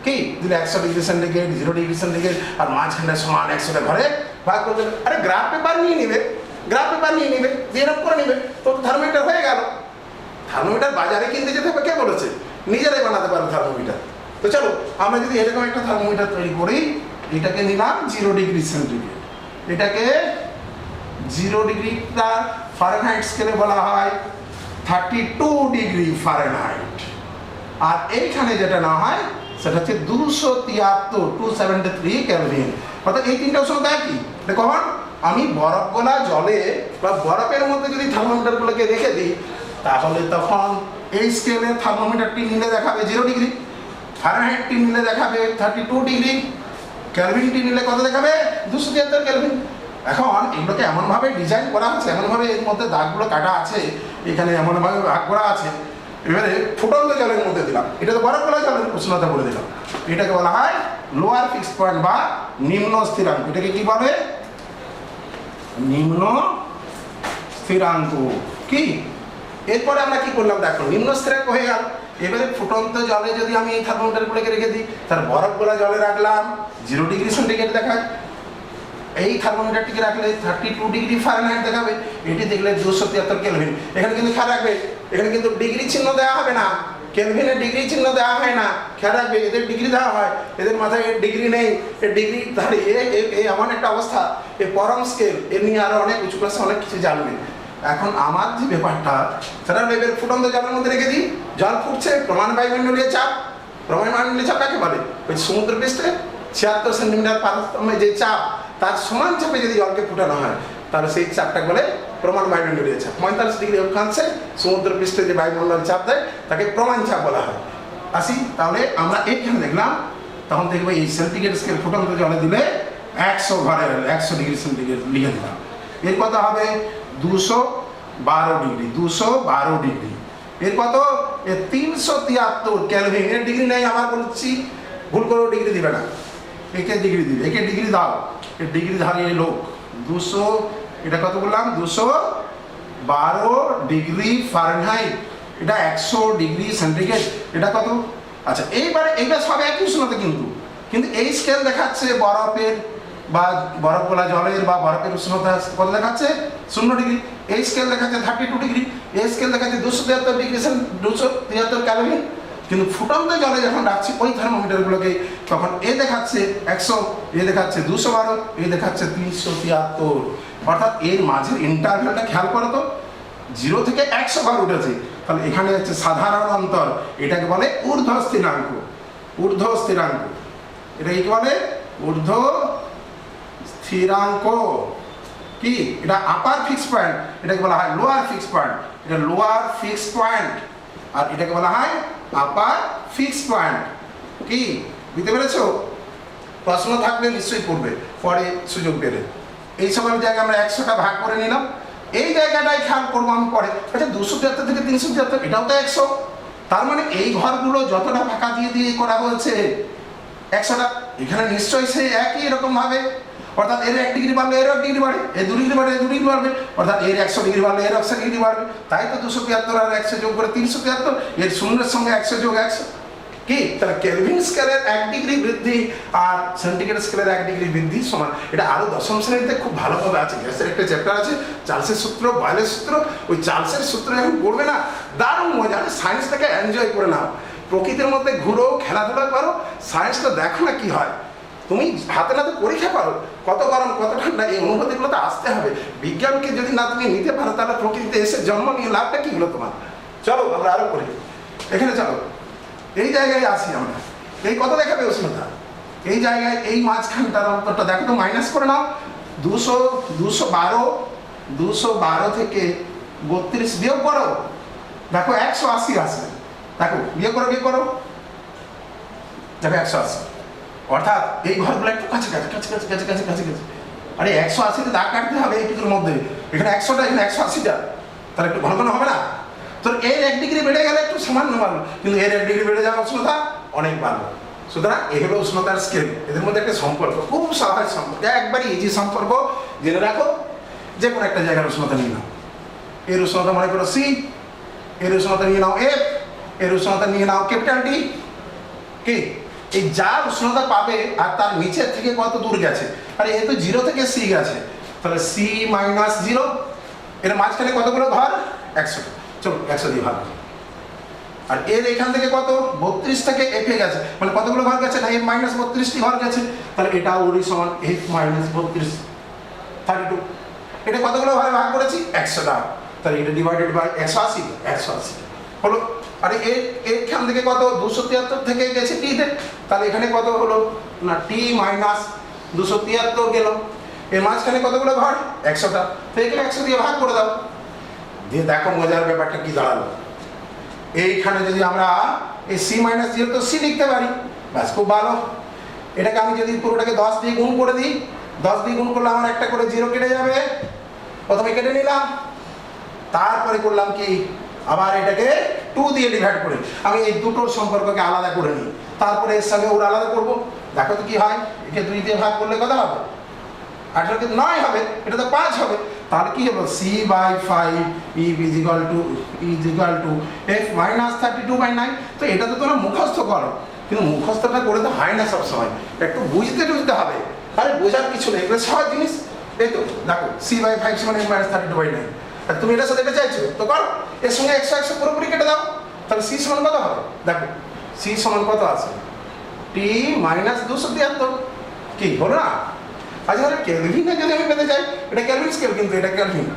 কি দিলে 100 ডিগ্রি সেন্টিগ্রেড, 0 ডিগ্রি সেন্টিগ্রেড, আর মাঝখানে সমান 100 ঘরে ভাগ করে দেবে। আরে গ্রাফ পেপার নিয়ে নিবে, গ্রাফ পেপার নিয়ে নিবে, দিয়ে এরকম করে নিবে, তো থার্মোমিটার হয়ে গেল। থার্মোমিটার বাজারে কিনতে যেতে হবে, কে বলেছে? নিজেরাই বানাতে পারবে থার্মোমিটার। তো চলো আমরা যদি এরকম একটা থার্মোমিটার তৈরি করি, এটাকে নিলাম 0 ডিগ্রি সেন্টিগ্রেড, এটাকে 0 ডিগ্রিটা ফারেনহাইট স্কেলে বলা হয় 32 ডিগ্রি ফারেনহাইট। আর এইখানে যেটা না হয় সেটা হচ্ছে 273 কেলভিন। অর্থাৎ এই তিনটা উষ্ণতা কি? এটা কখন আমি বরফ গলা জলে বা বরফের মধ্যে যদি থার্মোমিটারগুলোকে রেখে দিই, তাহলে তখন এই স্কেলে থার্মোমিটারটি নিলে দেখাবে 0 ডিগ্রি, ফারেনহাইটটি নিলে দেখাবে 32 ডিগ্রি, কেলভিনটি নিলে কত দেখাবে 273 কেলভিন। এখন এগুলোকে এমনভাবে ডিজাইন করা হচ্ছে, এমনভাবে এর মধ্যে দাগগুলো কাটা আছে, এখানে এমনভাবে ভাগ করা আছে। এবারে ফুটন্ত জলের মধ্যে দিলাম, এটা তো বরফ গলা জলের উষ্ণতা বলে দিলাম, এটাকে বলা হয় লোয়ার ফিক্সড পয়েন্ট বা নিম্ন স্থিরাঙ্ক। এটাকে কি বলে? নিম্ন স্থিরাঙ্ক। কি এরপরে আমরা কি করলাম দেখো, নিম্ন স্থিরাঙ্ক হয়ে গেল। এবারে ফুটন্ত জলে যদি আমি এই থার্মোমিটারগুলোকে রেখে দিই, তার বরফ গলা জলে রাখলাম 0 ডিগ্রি সেন্টিগ্রেড দেখায়, এই থার্মোমিটারটিকে রাখলে 32 ডিগ্রি ফারেনহাইট দেখাবে, এটি দেখলে 273 কেলভিন। এখানে কিন্তু খেয়াল রাখবে, এখানে কিন্তু ডিগ্রি চিহ্ন দেওয়া হবে না, কেলভিনের ডিগ্রি চিহ্ন দেওয়া হয় না। খেয়াল রাখবে, এদের ডিগ্রি দেওয়া হয়, এদের মাথায় এর ডিগ্রি নেই। এর ডিগ্রি তাহলে এমন একটা অবস্থা, এই পরম স্কেল এর নিয়ে আরো অনেক উঁচু ক্লাসে অনেক কিছু জানবে। এখন আমার যে ব্যাপারটা, সেটা এবার ফুটন্ত জলের মধ্যে রেখে দিই, জল ফুটছে, প্রমাণ বায়ুমণ্ডলীয় চাপ। প্রমাণ বায়ুমণ্ডলীয় চাপ কাকে বলে? ওই সমুদ্র পৃষ্ঠে 76 সেন্টিমিটার পারস্তম্ভে যে চাপ, তার সমান চাপে যদি জলকে ফুটানো হয়, তাহলে সেই চাপটা বলে প্রমাণ বায়ুমণ্ডলীয় চাপ। 45 ডিগ্রি অক্ষাংশে সমুদ্র পৃষ্ঠে যে বায়ুমণ্ডল চাপ দেয়, তাকে প্রমাণ চাপ বলা হয়। আসি তাহলে আমরা এইখানে দেখলাম, তখন দেখবো এই সেন্টিগ্রেড স্কেল ফুটন্ত জলে দিলে 100 ঘরে 100 ডিগ্রি সেন্টিগ্রেড লিখে দিলাম। এর কত হবে 212 ডিগ্রি, 212 ডিগ্রি। এর কত 373 কেলভিন। এর ডিগ্রি নেই, আবার বলছি, ভুল করেও ডিগ্রি দিবে না, একে ডিগ্রি দিবে, একে ডিগ্রি দাও। এর ডিগ্রি ধারিয়ে লোক 200, এটা কত বললাম 212 ডিগ্রি ফারেনহাইট, এটা 100 ডিগ্রি সেন্টিগ্রেড, এটা কত? আচ্ছা এইবারে এইটা সব একই উষ্ণতা, কিন্তু এই স্কেল দেখাচ্ছে বরফের বা বরফ গলা জলের বা বরফের উষ্ণতা কত দেখাচ্ছে 0 ডিগ্রি। এই স্কেল দেখাচ্ছে 32 ডিগ্রি, এই স্কেল দেখাচ্ছে 273 ডিগ্রি 273 ক্যালভিন। কিন্তু ফুটন্ত জলে যখন রাখছি ওই থার্মোমিটারগুলোকে, তখন এ দেখাচ্ছে 100, এ দেখাচ্ছে 212, এ দেখাচ্ছে 373। অর্থাৎ এর মাঝের ইন্টারভ্যালটা খেয়াল করো তো, 0 থেকে 100 বার উঠেছে। তাহলে এখানে হচ্ছে সাধারণ অন্তর, এটাকে বলে ঊর্ধ্ব স্থিরাঙ্ক। ঊর্ধ্ব স্থিরাঙ্ক, এটা কি বলে? ঊর্ধ্ব স্থিরাঙ্ক। কি এটা? আপার ফিক্সড পয়েন্ট, এটাকে বলা হয় লোয়ার ফিক্সড পয়েন্ট। এটা লোয়ার ফিক্সড পয়েন্ট, আর এটাকে বলা হয় আপার ফিক্সড পয়েন্ট। কি বুঝতে পেরেছো? প্রশ্ন থাকলে নিশ্চয়ই পড়বে পরে সুযোগ পেলে। এই সকল জায়গায় আমরা 100টা ভাগ করে নিলাম। এই জায়গাটাই খেয়াল করবো আমি পরে। আচ্ছা 273 থেকে 373, এটাও তো 100। তার মানে এই ঘরগুলো যতটা ফাঁকা দিয়ে দিয়ে করা হয়েছে 100টা, এখানে নিশ্চয়ই সেই একই রকম ভাবে। অর্থাৎ এর 1 ডিগ্রি বাড়লে এর 1 ডিগ্রি বাড়ে, এর 2 ডিগ্রি বাড়লে এর 2 ডিগ্রি বাড়বে, অর্থাৎ এর 100 ডিগ্রি বাড়লে এর 100 ডিগ্রি বাড়বে। তাই তো 273 আর 100 যোগ করে 373, এর শূন্যের সঙ্গে 100 যোগ 100। কি তাহলে কেলভিন স্কেলের 1 ডিগ্রি বৃদ্ধি আর সেন্টিগ্রেড স্কেলের 1 ডিগ্রি বৃদ্ধি সমান। এটা আরো দশম শ্রেণীতে খুব ভালোভাবে আছে, গ্যাসের একটা চ্যাপ্টার আছে চার্লসের সূত্র, বয়েলের সূত্র। ওই চার্লসের সূত্র যখন পড়বে না, দারুণ মজা। সায়েন্সটাকে এনজয় করে নাও, প্রকৃতির মধ্যে ঘুরো, খেলাধুলা করো, সায়েন্সটা দেখো না কি হয়। তুমি হাতে নাতে পরীক্ষা করো, কত গরম কত ঠান্ডা, এই অনুভূতিগুলো তো আসতে হবে। বিজ্ঞানকে যদি না তুমি নিতে পারো, তাহলে প্রকৃতিতে এসে জন্ম নিয়ে লাভটা কি হলো তোমার? চলো আমরা আরো করি, এখানে চলো। এই জায়গায় আসি আমরা, এই কত দেখাবে উষ্ণতা? এই জায়গায় এই মাঝখানটার অন্তরটা দেখো তো, মাইনাস করে নাও। 212 থেকে 32 বিয়োগ করো, দেখো 180 আসবে। দেখো বিয়োগ করো দেখো 180। অর্থাৎ এই ঘরগুলো একটু কাছে কাছে কাছে কাছে কাছে কাছে কাছে কাছে। আরে 180তে দাগ কাটতে হবে এইটুকুর মধ্যে, এখানে 100টা, এখানে 180টা, তাহলে একটু ঘন ঘন হবে না? তো এর 1 ডিগ্রি বেড়ে গেলে একটু সামান্য বাড়লো, কিন্তু এর 1 ডিগ্রি বেড়ে যাওয়ার উষ্ণতা অনেক বাড়লো। সুতরাং এই হলো উষ্ণতার স্কেল। এদের মধ্যে একটা সম্পর্ক, খুব সহজ সম্পর্ক, একবারই ইজি সম্পর্ক। জেনে রাখো, যে কোনো একটা জায়গার উষ্ণতা নিয়ে নাও। এর উষ্ণতা মনে করো সি, এর উষ্ণতা নিয়ে নাও এফ, এর উষ্ণতা নিয়ে নাও ক্যাপিটাল ডি। কি এই যা উষ্ণতা পাবে আর তার নিচের থেকে কত দূর গেছে? আরে এ তো 0 থেকে সি গেছে, তাহলে সি মাইনাস 0। এর মাঝখানে কতগুলো ঘর? 100। চলো 100 দিয়ে ভাগ। আর এর এখান থেকে কত? 32 থেকে এফ এ গেছে, মানে কতগুলো ঘর গেছে? না, এফ মাইনাস 32টি ঘর গেছে, তাহলে এটা ওরই সমান এফ মাইনাস 32, 32। এটা কতগুলো ঘরে ভাগ করেছি? 100টা, তাহলে এটা ডিভাইডেড বাই 180, 180 হলো। আরে এখান থেকে কত? 273 থেকে গেছে টিতে, তাহলে এখানে কত হলো? না টি মাইনাস 273 গেল। এর মাঝখানে কতগুলো ঘর? 100টা। তো একে 100 দিয়ে ভাগ করে দাও। দিয়ে দেখো মজার ব্যাপারটা কি দাঁড়ালো। এইখানে যদি আমরা এই c মাইনাস 0 তো c লিখতে পারি, ব্যাস খুব ভালো। এটাকে আমি যদি পুরোটাকে 10 দিয়ে গুণ করে দিই, 10 দিয়ে গুণ করলে আমার একটা করে 0 কেটে যাবে, প্রথমে কেটে নিলাম। তারপরে করলাম কি, আবার এটাকে 2 দিয়ে ডিভাইড করে আমি এই দুটোর সম্পর্ককে আলাদা করে নিই, তারপরে এর সঙ্গে ওর আলাদা করব। দেখো তো কি হয়, একে 2 দিয়ে ভাগ করলে কত হবে? 18 কে 9 হবে, এটা তো 5 হবে। তাহলে কি হলো, c/5 is equal to f minus 32/9। তো এটা তো তোমরা মুখস্থ করো, কিন্তু মুখস্থটা করে তো হয় না সবসময়, একটু বুঝতে হবে। আরে বোঝার কিছু নেই, এগুলো সহজ জিনিস। এই তো দেখো c/5 সমান f minus 32/9। আর তুমি এটার সাথে এটা চাইছো তো করো, এর সঙ্গে 100 পুরোপুরি কেটে দাও, তাহলে c সমান কত হবে? দেখো c সমান কত আছে, t minus 273। কি হলো না? আচ্ছা কেলভিনে যদি আমি পেতে চাই, এটা কেলভিন স্কেল, কিন্তু এটা কেলভিন,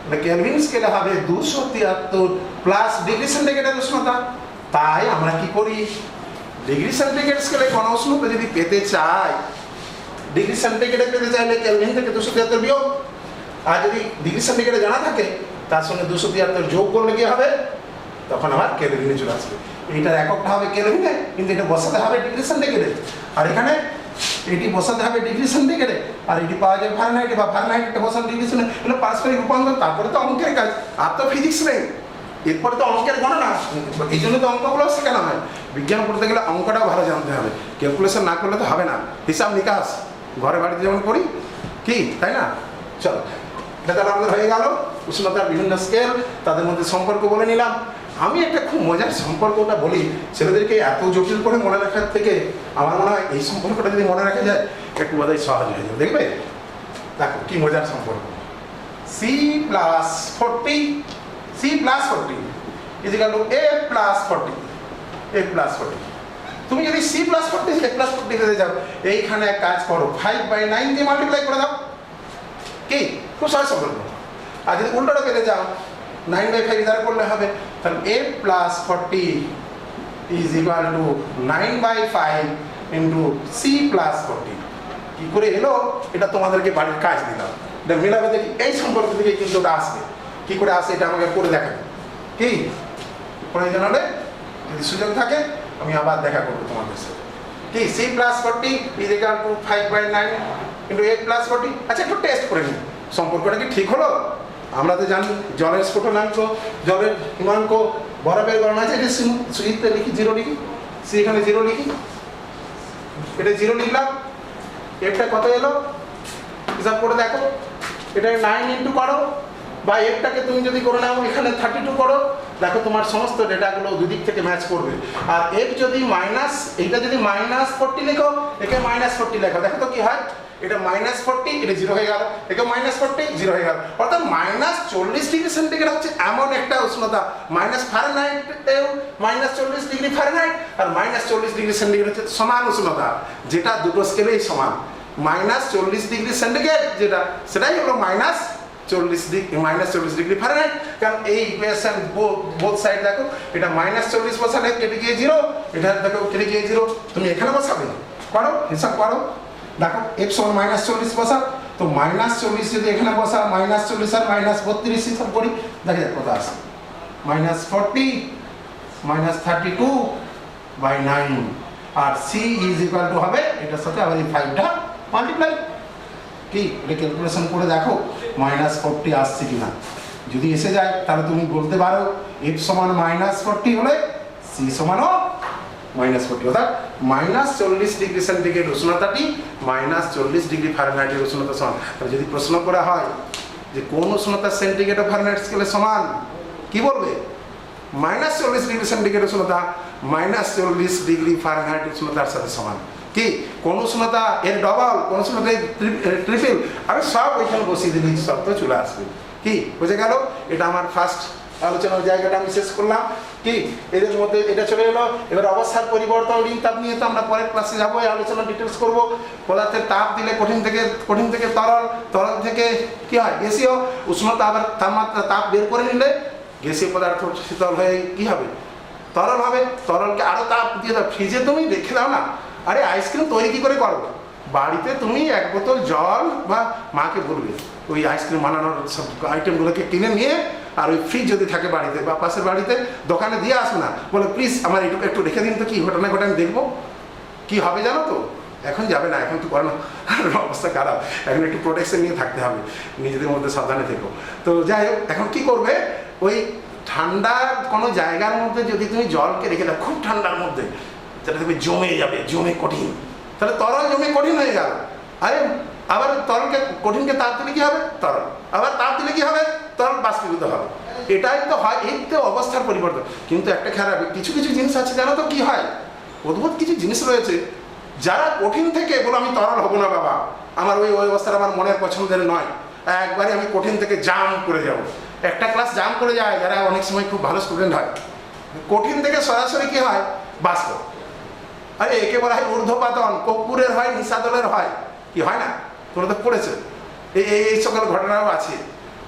এটা কেলভিন স্কেলে হবে 273 প্লাস ডিগ্রি সেন্টিগ্রেডের উষ্ণতা। তাই আমরা কি করি, ডিগ্রি সেন্টিগ্রেড স্কেলে কোন উষ্ণতা যদি পেতে চাই, ডিগ্রি সেন্টিগ্রেডে পেতে চাইলে কেলভিন থেকে 273 বিয়োগ, আর যদি ডিগ্রি সেন্টিগ্রেডে জানা থাকে তার সঙ্গে 273 যোগ করলে কি হবে, তখন আবার কেলভিনে চলে আসবে। এইটার এককটা হবে কেলভিনে, কিন্তু এটা বসাতে হবে ডিগ্রি সেন্টিগ্রেডে। আর এখানে এটি বসাতে হবে ডিগ্রি সেন্টিগ্রেডে, আর এটি পাওয়া যাবে ফারেনহাইটে, বা ফারেনহাইটে বসানো ডিগ্রি সেন্টিগ্রেড। এগুলো পারস্পরিক রূপান্তর, তারপরে তো অঙ্কের কাজ। আর তো ফিজিক্স নেই, এরপরে তো অঙ্কের গণনা। এই জন্য তো অঙ্কগুলো শেখানো হয়। বিজ্ঞান পড়তে গেলে অঙ্কটাও ভালো জানতে হবে, ক্যালকুলেশন না করলে তো হবে না। হিসাব নিকাশ ঘরে বাড়িতে যেমন করি, কি তাই না? চলো, এটা তাহলে আমাদের হয়ে গেল উষ্ণতার বিভিন্ন স্কেল, তাদের মধ্যে সম্পর্ক বলে নিলাম। আমি একটা খুব মজার সম্পর্কটা বলি, ছেলেদেরকে এত জটিল করে মনে রাখার থেকে আমার মনে হয় এই সম্পর্কটা যদি মনে রাখা যায় একটু বোধহয় সহজ হয়ে যাবে। দেখবে দেখো কি মজার সম্পর্ক, c+40 is equal to a+40। তুমি যদি c+40 a+40 পেতে যাও, এইখানে এক কাজ করো, 5/9 দিয়ে মাল্টিপ্লাই করে দাও। কি খুব সহজ সম্পর্ক। আর যদি উল্টোটা পেতে যাও, 9/5 দ্বারা করলে হবে, তাহলে a+40 is equal to 9/5 into c+40। কি করে এলো, এটা তোমাদেরকে বাড়ির কাজ দিলাম, এটা মেলাবে দেখি এই সম্পর্ক থেকে কিন্তু ওটা আসবে। কি করে আসে এটা আমাকে করে দেখাবে, কি প্রয়োজন হলে যদি সুযোগ থাকে আমি আবার দেখা করবো তোমাদের সাথে। কি c+40 is equal to 5/9 into a+40। আচ্ছা একটু টেস্ট করে নিই সম্পর্কটা কি ঠিক হলো। আমরা তো জানি জলের স্ফুটনাঙ্ক, জলের হিমাঙ্ক, বরফের গণনা আছে, এটা সুইতে লিখি 0 লিখি, সি এখানে 0 লিখি, এটা 0 লিখলাম। এফটা কত এলো হিসাব করে দেখো, এটা 9 ইন্টু করো, বা এফটাকে তুমি যদি করে নাও এখানে 32 করো, দেখো তোমার সমস্ত ডেটাগুলো দুদিক থেকে ম্যাচ করবে। আর এফ যদি মাইনাস, এইটা যদি -40 লেখো, একে -40 লেখো, দেখো তো কি হয়, এটা -40, এটা 0 হয়ে গেল, একে -40 0 হয়ে গেল। অর্থাৎ -40 ডিগ্রি সেন্টিগ্রেড হচ্ছে এমন একটা উষ্ণতা, ফারেনহাইটেও -40 ডিগ্রি ফারেনহাইট আর -40 ডিগ্রি সেন্টিগ্রেড হচ্ছে সমান উষ্ণতা, যেটা দুটো স্কেলেই সমান। -40 ডিগ্রি সেন্টিগ্রেড যেটা, সেটাই হলো -40 ডিগ্রি ফারেনহাইট। কারণ এই ইকুয়েশন বোথ সাইড দেখো, এটা -40 বসালে কেটে গিয়ে 0, এটা দেখো কেটে গিয়ে 0, তুমি এখানে বসাবে, করো হিসাব করো। দেখো f সমান -40 বসা, তো -40 যদি এখানে বসা, -40 আর -32 হিসাব করি, দেখা যাক কত আসে, -40 -32/9। আর c ইজ ইকুয়াল টু হবে এটার সাথে আবার এই 5টা মাল্টিপ্লাই। কি এটা ক্যালকুলেশন করে দেখো -40 আসছে কিনা। যদি এসে যায় তাহলে তুমি বলতে পারো f সমান -40 হলে c সমানও -40, অর্থাৎ -40 ডিগ্রি সেন্টিগ্রেড উষ্ণতাটি -40 ডিগ্রি ফারেনহাইটের উষ্ণতা সমান। তাহলে যদি প্রশ্ন করা হয় যে কোন উষ্ণতা সেন্টিগ্রেড ও ফারেনহাইট স্কেলে সমান, কি বলবে? -40 ডিগ্রি সেন্টিগ্রেড উষ্ণতা -40 ডিগ্রি ফারেনহাইট উষ্ণতার সাথে সমান। কি কোন উষ্ণতা এর ডবল, কোন উষ্ণতা ট্রিপল, আমি সব ওইখানে বসিয়ে দিলি, সব তো চলে আসবে। কি বুঝে গেল? এটা আমার ফার্স্ট আলোচনার জায়গাটা আমি শেষ করলাম। কি এদের মধ্যে এটা চলে এলো। এবার অবস্থার পরিবর্তন, ঋণ তাপ নিয়ে তো আমরা পরের ক্লাসে যাবো, এই আলোচনা ডিটেলস করবো। পদার্থের তাপ দিলে কঠিন থেকে তরল, তরল থেকে কি হয় গ্যাসীয়, উষ্ণতা আবার তাপমাত্রা তাপ বের করে নিলে গ্যাসীয় পদার্থ শীতল হয়ে কি হবে, তরল হবে। তরলকে আরো তাপ দিয়ে দাও, ফ্রিজে তুমি রেখে দাও না, আরে আইসক্রিম তৈরি কি করে করো, বাড়িতে তুমি এক বোতল জল বা মাকে বলবে ওই আইসক্রিম বানানোর সব আইটেমগুলোকে কিনে নিয়ে, আর ওই ফ্রিজ যদি থাকে বাড়িতে বা পাশের বাড়িতে দোকানে দিয়ে আসো না, বলে প্লিজ আমার এটুকু একটু রেখে দিন তো, কি ঘটনা ঘটে আমি দেখবো। কি হবে জানো তো, এখন যাবে না, এখন তো করোনা অবস্থা খারাপ, এখন একটু প্রোটেকশন নিয়ে থাকতে হবে, নিজেদের মধ্যে সাবধানে থেকো। তো যাই হোক, এখন কি করবে, ওই ঠান্ডার কোনো জায়গার মধ্যে যদি তুমি জলকে রেখে দাও খুব ঠান্ডার মধ্যে, তাহলে তুমি জমে যাবে, জমে কঠিন, তাহলে তরল জমে কঠিন হয়ে গেল। আরে আবার তরলকে কঠিনকে তাপ দিলে কি হবে, তরল, আবার তাপ দিলে কি হবে, তরল বাষ্পীভূত হবে। এটাই তো হয়, এই তো অবস্থার পরিবর্তন। কিন্তু একটা খারাপ, কিছু কিছু জিনিস আছে জানো তো কি হয়, অদ্ভুত কিছু জিনিস রয়েছে, যারা কঠিন থেকে বলো আমি তরল হবো না বাবা, আমার ওই অবস্থাটা আমার মনের পছন্দের নয়, একবারে আমি কঠিন থেকে জাম করে যাব। একটা ক্লাস জাম করে যায় যারা অনেক সময় খুব ভালো স্টুডেন্ট হয়, কঠিন থেকে সরাসরি কি হয়, বাষ্প। আরে একে বলা হয় ঊর্ধ্বপাতন, কর্পূরের হয়, নিশাদলের হয়, কি হয় না, তোমরা তো পড়েছো, এই সকল ঘটনাও আছে।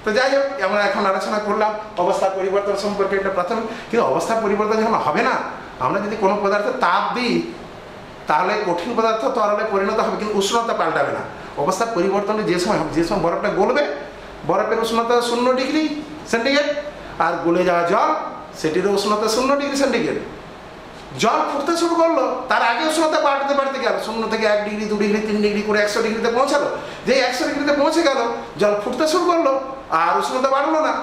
তো যাই হোক, আমরা এখন আলোচনা করলাম অবস্থার পরিবর্তন সম্পর্কে, এটা প্রথম। কিন্তু অবস্থার পরিবর্তন যখন হবে না, আমরা যদি কোনো পদার্থে তাপ দিই তাহলে কঠিন পদার্থ তরলে পরিণত হবে, কিন্তু উষ্ণতা পাল্টাবে না। অবস্থার পরিবর্তনে যে সময় হবে, যে সময় বরফটা গলবে, বরফের উষ্ণতা 0 ডিগ্রি সেন্টিগ্রেড, আর গলে যাওয়া জল সেটিরও উষ্ণতা 0 ডিগ্রি সেন্টিগ্রেড। জল ফুটতে শুরু করলো, তার আগে উষ্ণতা বাড়তে বাড়তে গেল, 0 থেকে 1 ডিগ্রি 2 ডিগ্রি 3 ডিগ্রি করে 100 ডিগ্রিতে পৌঁছালো। যে 100 ডিগ্রিতে পৌঁছে গেল, জল ফুটতে শুরু করলো, আর উষ্ণতা বাড়লো না।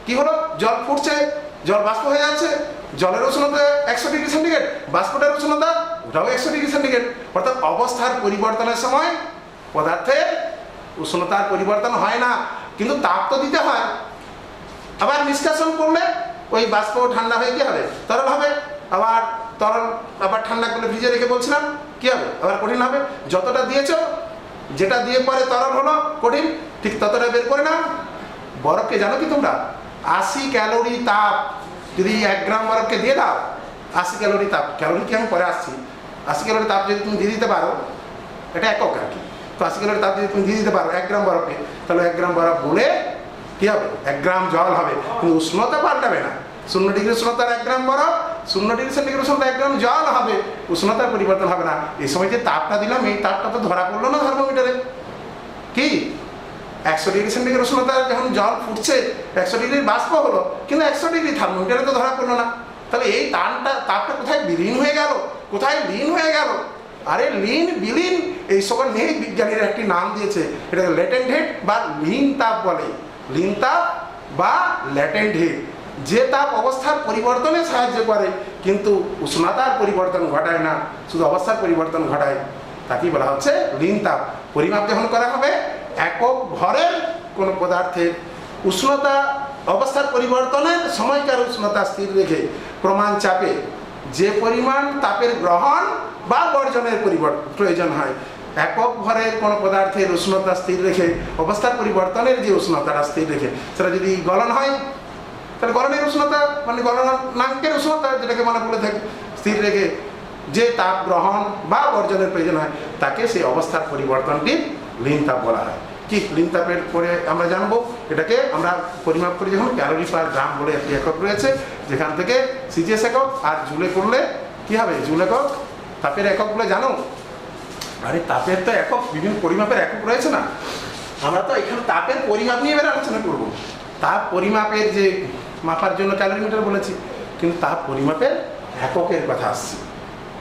কি হলো, জল ফুটছে, জল বাষ্প হয়ে যাচ্ছে, জলের উষ্ণতা 100 ডিগ্রি সেন্টিগ্রেড, বাষ্পটার উষ্ণতা ওটাও 100 ডিগ্রি সেন্টিগ্রেড। অর্থাৎ অবস্থার পরিবর্তনের সময় পদার্থের উষ্ণতার পরিবর্তন হয় না, কিন্তু তাপ তো দিতে হয়। আবার নিষ্কাশন করলে ওই বাষ্প ঠান্ডা হয়ে কি হবে, তরল হবে। আবার তরল আবার ঠান্ডা করলে ফ্রিজে রেখে বলছিলাম কি হবে, আবার কঠিন হবে। যতটা দিয়েছো, যেটা দিয়ে পরে তরল হলো কঠিন, ঠিক ততটা বের করে নাও। বরফকে জানো কি তোমরা, 80 ক্যালোরি তাপ যদি 1 গ্রাম বরফকে দিয়ে দাও, 80 ক্যালোরি তাপ, ক্যালোরি কি আমি পরে আসছি, 80 ক্যালোরি তাপ যদি তুমি দিয়ে দিতে পারো, এটা একক আর কি। তো 80 ক্যালোরি তাপ যদি তুমি দিয়ে দিতে পারো 1 গ্রাম বরফকে, তাহলে 1 গ্রাম বরফ বলে কি হবে, 1 গ্রাম জল হবে, কিন্তু উষ্ণতা পাল্টাবে না। 0 ডিগ্রি উষ্ণতার 1 গ্রাম বরফ, 0 ডিগ্রি সেন্টিগ্রেড উষ্ণতা 1 গ্রাম জল হবে, উষ্ণতার পরিবর্তন হবে না। এই সময় যে তাপটা দিলাম, এই তাপটা তো ধরা পড়লো না থার্মোমিটারে। কি 100 ডিগ্রি সেন্টিগ্রেড উষ্ণতা যখন জল ফুটছে, 100 ডিগ্রির বাষ্প হলো, কিন্তু 100 ডিগ্রি থার্মোমিটারে তো ধরা পড়লো না। তাহলে এই তাপটা কোথায় বিলীন হয়ে গেল, কোথায় লীন হয়ে গেল? আরে লীন বিলীন এই সকল নিয়ে বিজ্ঞানীরা একটি নাম দিয়েছে, এটাকে ল্যাটেন্ট হিট বা লীন তাপ বলে। লীন তাপ বা ল্যাটেন্ট হিট, যে তাপ অবস্থার পরিবর্তনে সাহায্য করে কিন্তু উষ্ণতার পরিবর্তন ঘটায় না, শুধু অবস্থার পরিবর্তন ঘটায়, তাকেই বলা হচ্ছে লীন তাপ। পরিমাপ যখন করা হবে একক ভরের কোনো পদার্থের উষ্ণতা অবস্থার পরিবর্তনের সময়কার উষ্ণতা স্থির রেখে প্রমাণ চাপে যে পরিমাণ তাপের গ্রহণ বা বর্জনের প্রয়োজন হয়, একক ভরের কোনো পদার্থের উষ্ণতা স্থির রেখে অবস্থার পরিবর্তনের যে উষ্ণতাটা স্থির রেখে, সেটা যদি গলন হয় তাহলে গলনের উষ্ণতা মানে গলনাঙ্কের উষ্ণতা যেটাকে মানে বলে থাকে, স্থির রেখে যে তাপ গ্রহণ বা বর্জনের প্রয়োজন হয় তাকে সেই অবস্থার পরিবর্তনটি লীন তাপ বলা হয়। কি লীন তাপের পরে আমরা জানবো, এটাকে আমরা পরিমাপ করি যখন ক্যালোরি পার গ্রাম বলে একটি একক রয়েছে, যেখান থেকে সিজিএস একক আর জুলে করলে কি হবে, জুল একক। তাপের এককগুলো জানো, আরে তাপের তো একক বিভিন্ন পরিমাপের একক রয়েছে না, আমরা তো এখানে তাপের পরিমাপ নিয়ে এবার আলোচনা করবো। তাপ পরিমাপের যে মাপার জন্য ক্যালোরিমিটার বলেছি, কিন্তু তাপ পরিমাপের এককের কথা আসছে।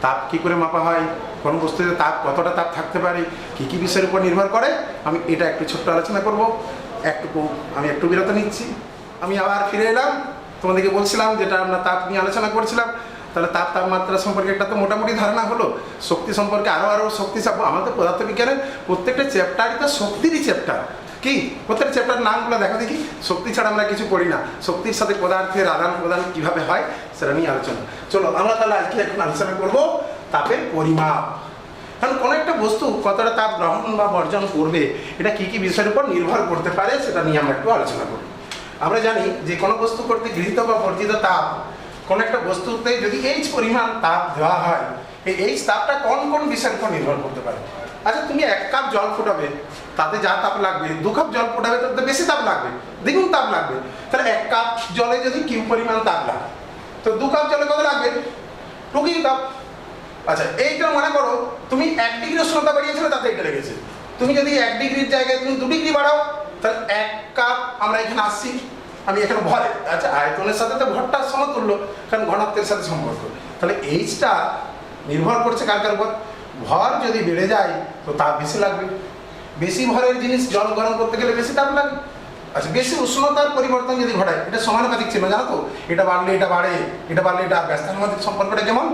তাপ কি করে মাপা হয়, কোন বস্তুতে তাপ কতটা তাপ থাকতে পারে, কি কি বিষয়ের উপর নির্ভর করে, আমি এটা একটু ছোট্ট আলোচনা করব। আমি একটু বিরত নিচ্ছি, আমি আবার ফিরে এলাম। তোমাদেরকে বলছিলাম যেটা আমরা তাপ নিয়ে আলোচনা করছিলাম, তাহলে তাপমাত্রা সম্পর্কে একটা তো মোটামুটি ধারণা হলো। শক্তি সম্পর্কে আরও শক্তি আমাদের পদার্থবিজ্ঞানের প্রত্যেকটা চ্যাপ্টারই তো শক্তিরই চ্যাপ্টার। কি প্রত্যেকটা চ্যাপ্টার নামগুলো দেখো দেখি, শক্তি ছাড়া আমরা কিছু পড়ি না। শক্তির সাথে পদার্থের আদান প্রদান কীভাবে হয় সেটা নিয়ে আলোচনা। চলো আমরা তাহলে আজকে এখন আলোচনা করবো তাপের পরিমাপ। কারণ কোনো একটা বস্তু কতটা তাপ গ্রহণ বা বর্জন করবে, এটা কী কী বিষয়ের উপর নির্ভর করতে পারে সেটা নিয়ে আমরা একটু আলোচনা করি। আমরা জানি যে কোনো বস্তু করতে গৃহীত বা বর্জিত তাপ, কোনো একটা বস্তুতে যদি এইচ পরিমাণ তাপ দেওয়া হয়, এই এইচ তাপটা কোন কোন বিষয়ের উপর নির্ভর করতে পারে। আচ্ছা তুমি 1 কাপ জল ফোটাবে, তাতে যা তাপ লাগবে, 2 কাপ জল ফোটাবে তাতে বেশি তাপ লাগবে, দ্বিগুণ তাপ লাগবে। তাহলে 1 কাপ জলে যদি কিউ পরিমাণ তাপ লাগে, তো 2 কাপ জলে কত লাগবে, 2 কিউ তাপ। আচ্ছা এইটা মনে করো তুমি 1 ডিগ্রি উষ্ণতা বাড়িয়েছিলে, তাতে এটা লেগেছে। তুমি যদি 1 ডিগ্রির জায়গায় তুমি 2 ডিগ্রি বাড়াও, তাহলে 1 কাপ আমরা এখানে আসছি, আমি এখানে ভরে, আচ্ছা আয়তনের সাথে তো ভরটা সমতুল্য, কারণ ঘনত্বের সাথে সম্পর্ক। তাহলে এইচটা নির্ভর করছে কার কার উপর? ভর যদি বেড়ে যায় তো তাপ বেশি লাগবে, বেশি ভরের জিনিস জল গরম করতে গেলে বেশি তাপ লাগে। আচ্ছা বেশি উষ্ণতার পরিবর্তন যদি ঘটায়, এটা সমানুপাতিক চিহ্ন জানো তো, এটা বাড়লে এটা বাড়ে, এটা বাড়লে এটা, ব্যস্তের মধ্যে সম্পর্কটা কেমন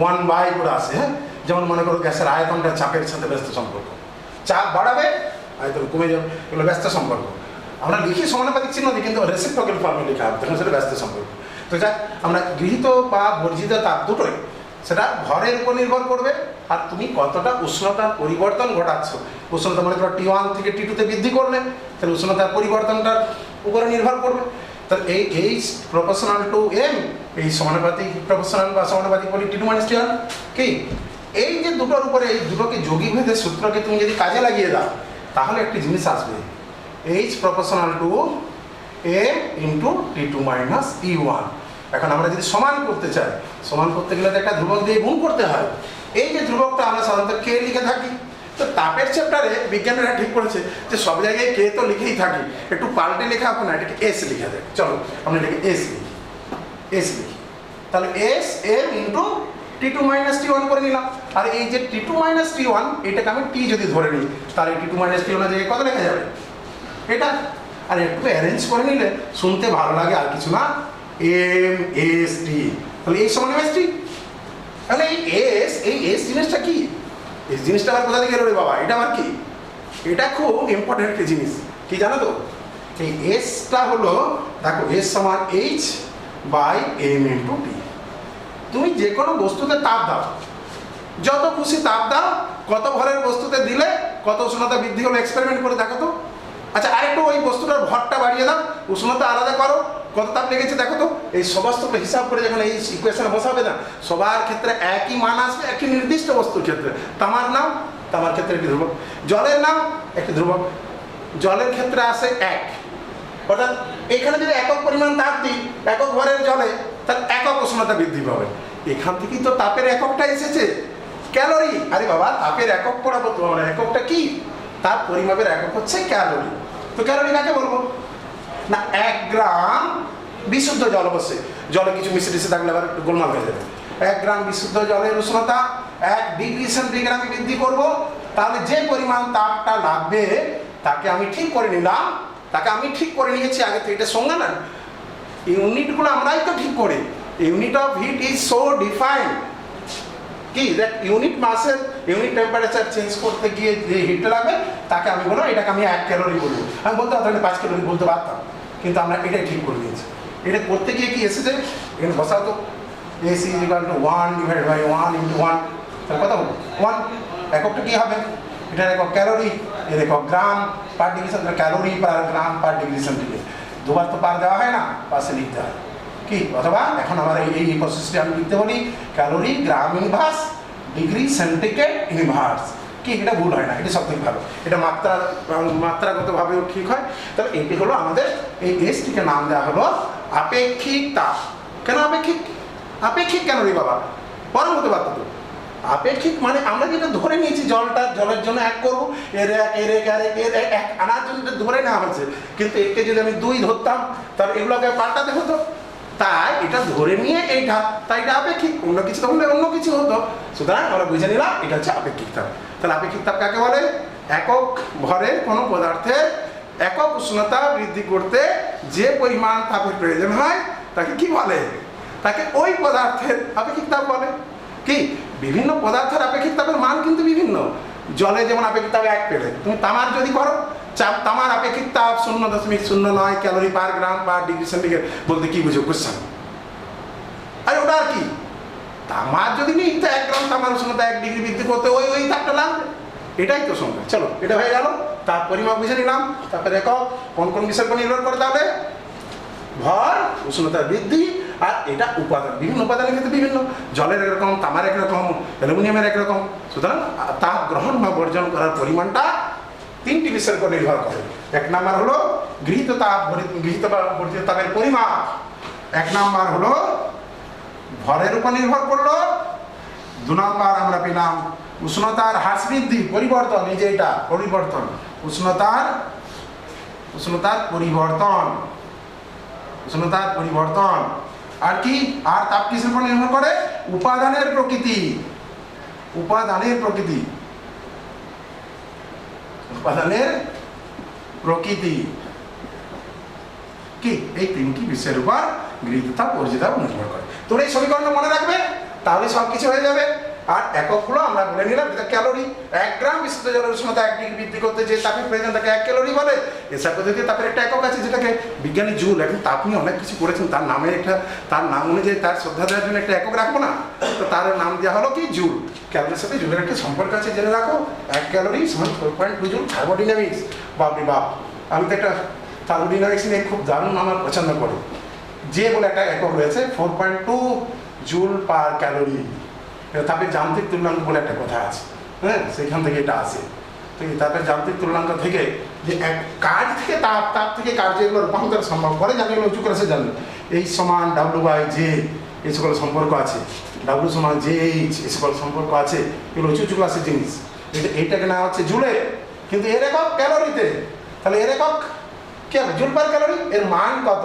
1/, করে আসে। হ্যাঁ, যেমন মনে করো গ্যাসের আয়তনটা চাপের সাথে ব্যস্ত সম্পর্ক, চাপ বাড়াবে আয়তন কমে যাবে, এগুলো ব্যস্ত সম্পর্ক। আমরা লিখি সমানুপাতিক চিহ্ন দিই, কিন্তু রেসিপ্রোকাল ফর্মে লেখা হবে, তখন সেটা ব্যস্ত সম্পর্ক। তো যাক, আমরা গৃহীত বা বর্জিত তাপ দুটোই সেটা ভরের উপর নির্ভর করবে, আর তুমি কতটা উষ্ণতার পরিবর্তন ঘটাচ্ছ। উষ্ণতা মনে করো T1 থেকে T2 বৃদ্ধি করলে, তাহলে উষ্ণতার পরিবর্তনটার উপরে নির্ভর করবে। তাহলে এই H প্রপোর্শনাল টু M, এই সমানুপাতিক প্রপোর্শনাল বা সমানুপাতিক বলি T2 - T1 কি, এই যে দুটোর উপরে, এই দুটোকে যোগী ভেদের সূত্রকে তুমি যদি কাজে লাগিয়ে দাও, তাহলে একটি জিনিস আসবে, H proportional to M into T2 - T1। এখন আমরা যদি সমান করতে চাই, সমান করতে গেলে তো একটা ধ্রুবক দিয়ে গুণ করতে হয়। এই যে ধ্রুবকটা আমরা সাধারণত কে লিখে থাকি, তো তাপের চ্যাপ্টারে বিজ্ঞানীরা ঠিক করেছে যে সব জায়গায় কে তো লিখেই থাকি, একটু পাল্টে লেখা হবে না, এটাকে এস লিখে দেয়। চলো আমরা এটাকে এস লিখি, এস লিখি। তাহলে S M into T2 - T1 করে নিলাম। আর এই যে T2 - T1, এটাকে আমি টি যদি ধরে নিই, তাহলে T2 - T1 এর জায়গায় কত লেখা যাবে এটা। আর একটু অ্যারেঞ্জ করে নিলে শুনতে ভালো লাগে, আর কিছু না, MST। তাহলে এই সমান MST। তাহলে এই এস জিনিসটা কি, এই জিনিসটা আবার কোথা থেকে এলো রে বাবা, এটা আবার কি? এটা খুব ইম্পর্টেন্ট একটা জিনিস, কি জানো তো? এই এসটা হলো, দেখো এস সমান H/M × T। তুমি যে কোনো বস্তুতে তাপ দাও, যত খুশি তাপ দাও, কত ভরের বস্তুতে দিলে কত উষ্ণতা বৃদ্ধি হলো, এক্সপেরিমেন্ট করে দেখো তো। আচ্ছা আরেকটু ওই বস্তুটার ভরটা বাড়িয়ে দাও, উষ্ণতা আলাদা করো, কত তাপ লেগেছে দেখো তো। এই সমস্ত হিসাব করে যখন এই ইকুয়েশনে বসাবে না, সবার ক্ষেত্রে একই মান আসবে, একটি নির্দিষ্ট বস্তুর ক্ষেত্রে। তামার নাম, তামার ক্ষেত্রে একটি ধ্রুবক, জলের নাম একটি ধ্রুবক, জলের ক্ষেত্রে আসে 1। অর্থাৎ এখানে যদি একক পরিমাণ তাপ দিই একক ভরের জলে, তাহলে একক উষ্ণতা বৃদ্ধি পাবে। এখান থেকেই তো তাপের এককটা এসেছে, ক্যালোরি। আরে বাবা, তাপের একক পড়াবো তো আমরা, এককটা কি? তাপ পরিমাপের একক হচ্ছে ক্যালোরি। তো ক্যালোরি কাকে বলবো না, 1 গ্রাম বিশুদ্ধ জল, অবশ্যই জলে কিছু মিশে টিশে থাকলে আবার একটু গোলমাল হয়ে যাবে। 1 গ্রাম বিশুদ্ধ জলের উষ্ণতা 1 ডিগ্রি সেন্টিগ্রেড বৃদ্ধি করব, তাহলে যে পরিমাণ তাপটা লাগবে তাকে আমি ঠিক করে নিলাম, তাকে আমি ঠিক করে নিয়েছি আগে থেকে, এটা সঙ্গে না, ইউনিটগুলো আমরাই তো ঠিক করি। Unit of heat is so defined, কি দ্যাট ইউনিট মাসের ইউনিট টেম্পারেচার চেঞ্জ করতে গিয়ে যে হিটটা লাগবে তাকে আমি বলবো, এটাকে আমি 1 ক্যালোরি বলবো। আমি বলতে পারতাম 5 ক্যালোরি বলতে পারতাম, কিন্তু আমরা এটাই ঠিক করে দিয়েছি। এটা করতে গিয়ে কি এসেছে, এখানে বসাও তো, AC = 1/1 × 1, তাহলে কত 1, এককটা কি হবে, এটার একক ক্যালোরি, এর একক gram per degree centigrade, calorie per gram per degree centigrade. দুবার তো পার দেওয়া হয় না, পাশে লিখতে হয় কি, অথবা এখন আমার এই প্রসেসটি আমি লিখতে বলি ক্যালোরি গ্রাম ইনভার্স ডিগ্রি সেন্টিগ্রেড ইনভার্স। কি, এটা ভুল হয় না, এটা সব থেকে ভালো, এটা মাত্রাগতভাবেও ঠিক হয়। তবে এটি হলো আমাদের এই এসটিকে নাম দেওয়া হলো আপেক্ষিক তাপ। কেন আপেক্ষিক? আপেক্ষিক কেন রে বাবা, পরম হতে পারতো তো। আপেক্ষিক মানে আমরা যেটা ধরে নিয়েছি জলের জন্য 1 করবো, এর 1 আনার জন্য ধরে নেওয়া হচ্ছে, কিন্তু একে যদি আমি 2 ধরতাম তাহলে এগুলোকে পাল্টাতে হতো। তাই এটা ধরে নিয়ে এইটা, তাই এটা আপেক্ষিক, অন্য কিছু হলে অন্য কিছু হতো। সুতরাং আমরা বুঝে নিলাম এটা হচ্ছে আপেক্ষিক তাপ। তাহলে আপেক্ষিক তাপ কাকে বলে? একক ভরের কোনো পদার্থের একক উষ্ণতা বৃদ্ধি করতে যে পরিমাণ তাপের প্রয়োজন হয় তাকে কি বলে? তাকে ওই পদার্থের আপেক্ষিক তাপ বলে। কি, বিভিন্ন পদার্থের আপেক্ষিক তাপের মান কিন্তু বিভিন্ন। জলে যেমন আপেক্ষিক তাপ 1 পেলে, তুমি তামার যদি করো, তামার আপেক্ষিক তাপ 0.09 calorie per gram per degree centigrade বলতে কি বুঝো কোশ্চেন? আরে ওটা আর কি, তামার যদি নিই তো 1 গ্রাম তামার উষ্ণতা 1 ডিগ্রি বৃদ্ধি করতে ওই তাপটা লাগবে, এটাই তো সংখ্যা। চলো এটা হয়ে গেল, তাপ পরিমাপ বুঝে নিলাম। তারপরে একক কোন কোন বিষয়ের উপর নির্ভর করে, তাহলে ভর, উষ্ণতা বৃদ্ধি, আর এটা উপাদান, বিভিন্ন উপাদানের ক্ষেত্রে বিভিন্ন, জলের একরকম, তামার একরকম, অ্যালুমিনিয়ামের একরকম। সুতরাং তাপ গ্রহণ বা বর্জন করার পরিমাণটা 3টি বিষয়ের উপর নির্ভর করে। 1 নাম্বার হলো গৃহীত তাপ, গৃহীত বা বর্জিত তাপের পরিমাপ। 1 নাম্বার হলো ভরের উপর নির্ভর করলো, 2 নম্বর আমরা পেলাম উষ্ণতার হ্রাস বৃদ্ধি পরিবর্তন, এই যে এটা পরিবর্তন, উষ্ণতার পরিবর্তন, উষ্ণতার পরিবর্তন। আর কি, আর তাপ কিসের উপর নির্ভর করে? উপাদানের প্রকৃতি, উপাদানের প্রকৃতি, উপাদানের প্রকৃতি কি, এই 3টি বিষয়ের উপর গৃহীত তাপ বর্জিত তাপ নির্ভর করে। তোমরা এই সমীকরণটা মনে রাখবে, তাহলে সব কিছু হয়ে যাবে। আর এককগুলো আমরা বলে নিলাম, এটা ক্যালোরি। 1 গ্রাম বিশুদ্ধ জলের উষ্ণতা 1 ডিগ্রি বৃদ্ধি করতে যে তাপের প্রয়োজন তাকে 1 ক্যালোরি বলে। এসব পদ্ধতিতে তাপের একটা একক আছে যেটাকে বিজ্ঞানী জুল, এখন তাপ নিয়ে অনেক কিছু করেছেন, তার নামে একটা, তার নাম অনুযায়ী তার শ্রদ্ধা দেওয়ার জন্য একটা একক রাখবো না, তো তার নাম দেওয়া হলো কি জুল। ক্যালোরির সাথে জুলের একটা সম্পর্ক আছে, জেনে রাখো। 1 ক্যালোরি সমান 4.2 জুল থার্মোডাইনামিক্স। বাপরে বাপ, আমি তো একটা থার্মোডাইনামিক্স নিয়ে খুব দারুণ আমার পছন্দ করি। যে বলে একটা একক রয়েছে 4.2 জুল পার ক্যালোরি, তাপের যান্ত্রিক তুল্যাঙ্ক বলে একটা কথা আছে, হ্যাঁ, সেখান থেকে এটা আসে। তো এই তাপের যান্ত্রিক তুল্যাঙ্ক থেকে যে এক কাজ থেকে তাপ, তাপ থেকে কার্যে এগুলো রূপান্তর সম্ভব করে, জানি এগুলো উঁচু করে সে জানবে। এই সমান W/J এই সকল সম্পর্ক আছে, W সমান JH এই সকল সম্পর্ক আছে, এগুলো উঁচু ক্লাসের জিনিস। এইটাকে নেওয়া হচ্ছে জুলে, কিন্তু এর একক ক্যালোরিতে। তাহলে এর একক কি হবে? Joule per calorie. এর মান কত?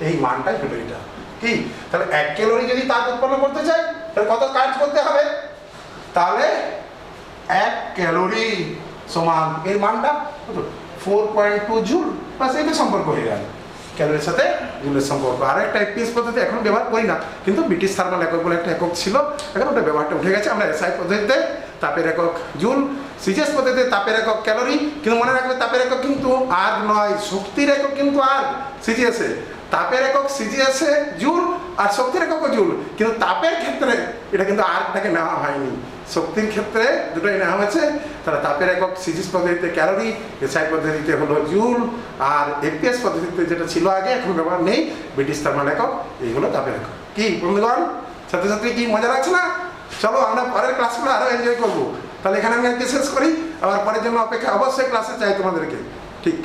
এই মানটাই হলো এটা কি। তাহলে 1 ক্যালোরি যদি তাপ উৎপন্ন করতে চাই তাহলে কত কাজ করতে হবে? তাহলে 1 ক্যালোরি সমান এর মানটা 4.2 জুল, বাস এটা সম্পর্ক হয়ে গেল ক্যালোরির সাথে জুলের সম্পর্ক। আর একটা FPS পদ্ধতি এখন ব্যবহার করি না, কিন্তু ব্রিটিশ থার্মাল একক বলে একটা একক ছিল, এখন ওটা ব্যবহারটা উঠে গেছে। আমরা SI পদ্ধতিতে তাপের একক জুল, সিজিএস পদ্ধতিতে তাপের একক ক্যালোরি। কিন্তু মনে রাখবে তাপের একক কিন্তু আর নয়, শক্তির একক কিন্তু আর সিজিএসে। তাপের একক সিজিএসে জুল আর শক্তির এককও জুল, কিন্তু তাপের ক্ষেত্রে এটা কিন্তু আরটাকে নেওয়া হয়নি, শক্তির ক্ষেত্রে দুটোই নেওয়া হয়েছে। তাহলে তাপের একক সিজিএস পদ্ধতিতে ক্যালোরি, এসআই পদ্ধতিতে হলো জুল, আর এপিএস পদ্ধতিতে যেটা ছিল আগে এখন ব্যবহার নেই ব্রিটিশ থার্মাল একক, এই হলো তাপের একক। কি বন্ধুগণ, ছাত্রছাত্রী কি মজা লাগছে না? চলো আমরা পরের ক্লাসগুলো আরও এনজয় করবো। তাহলে এখানে আমি আজকে শেষ করি, আবার পরের জন্য অপেক্ষা, অবশ্যই ক্লাসে চাই তোমাদেরকে। ঠিক।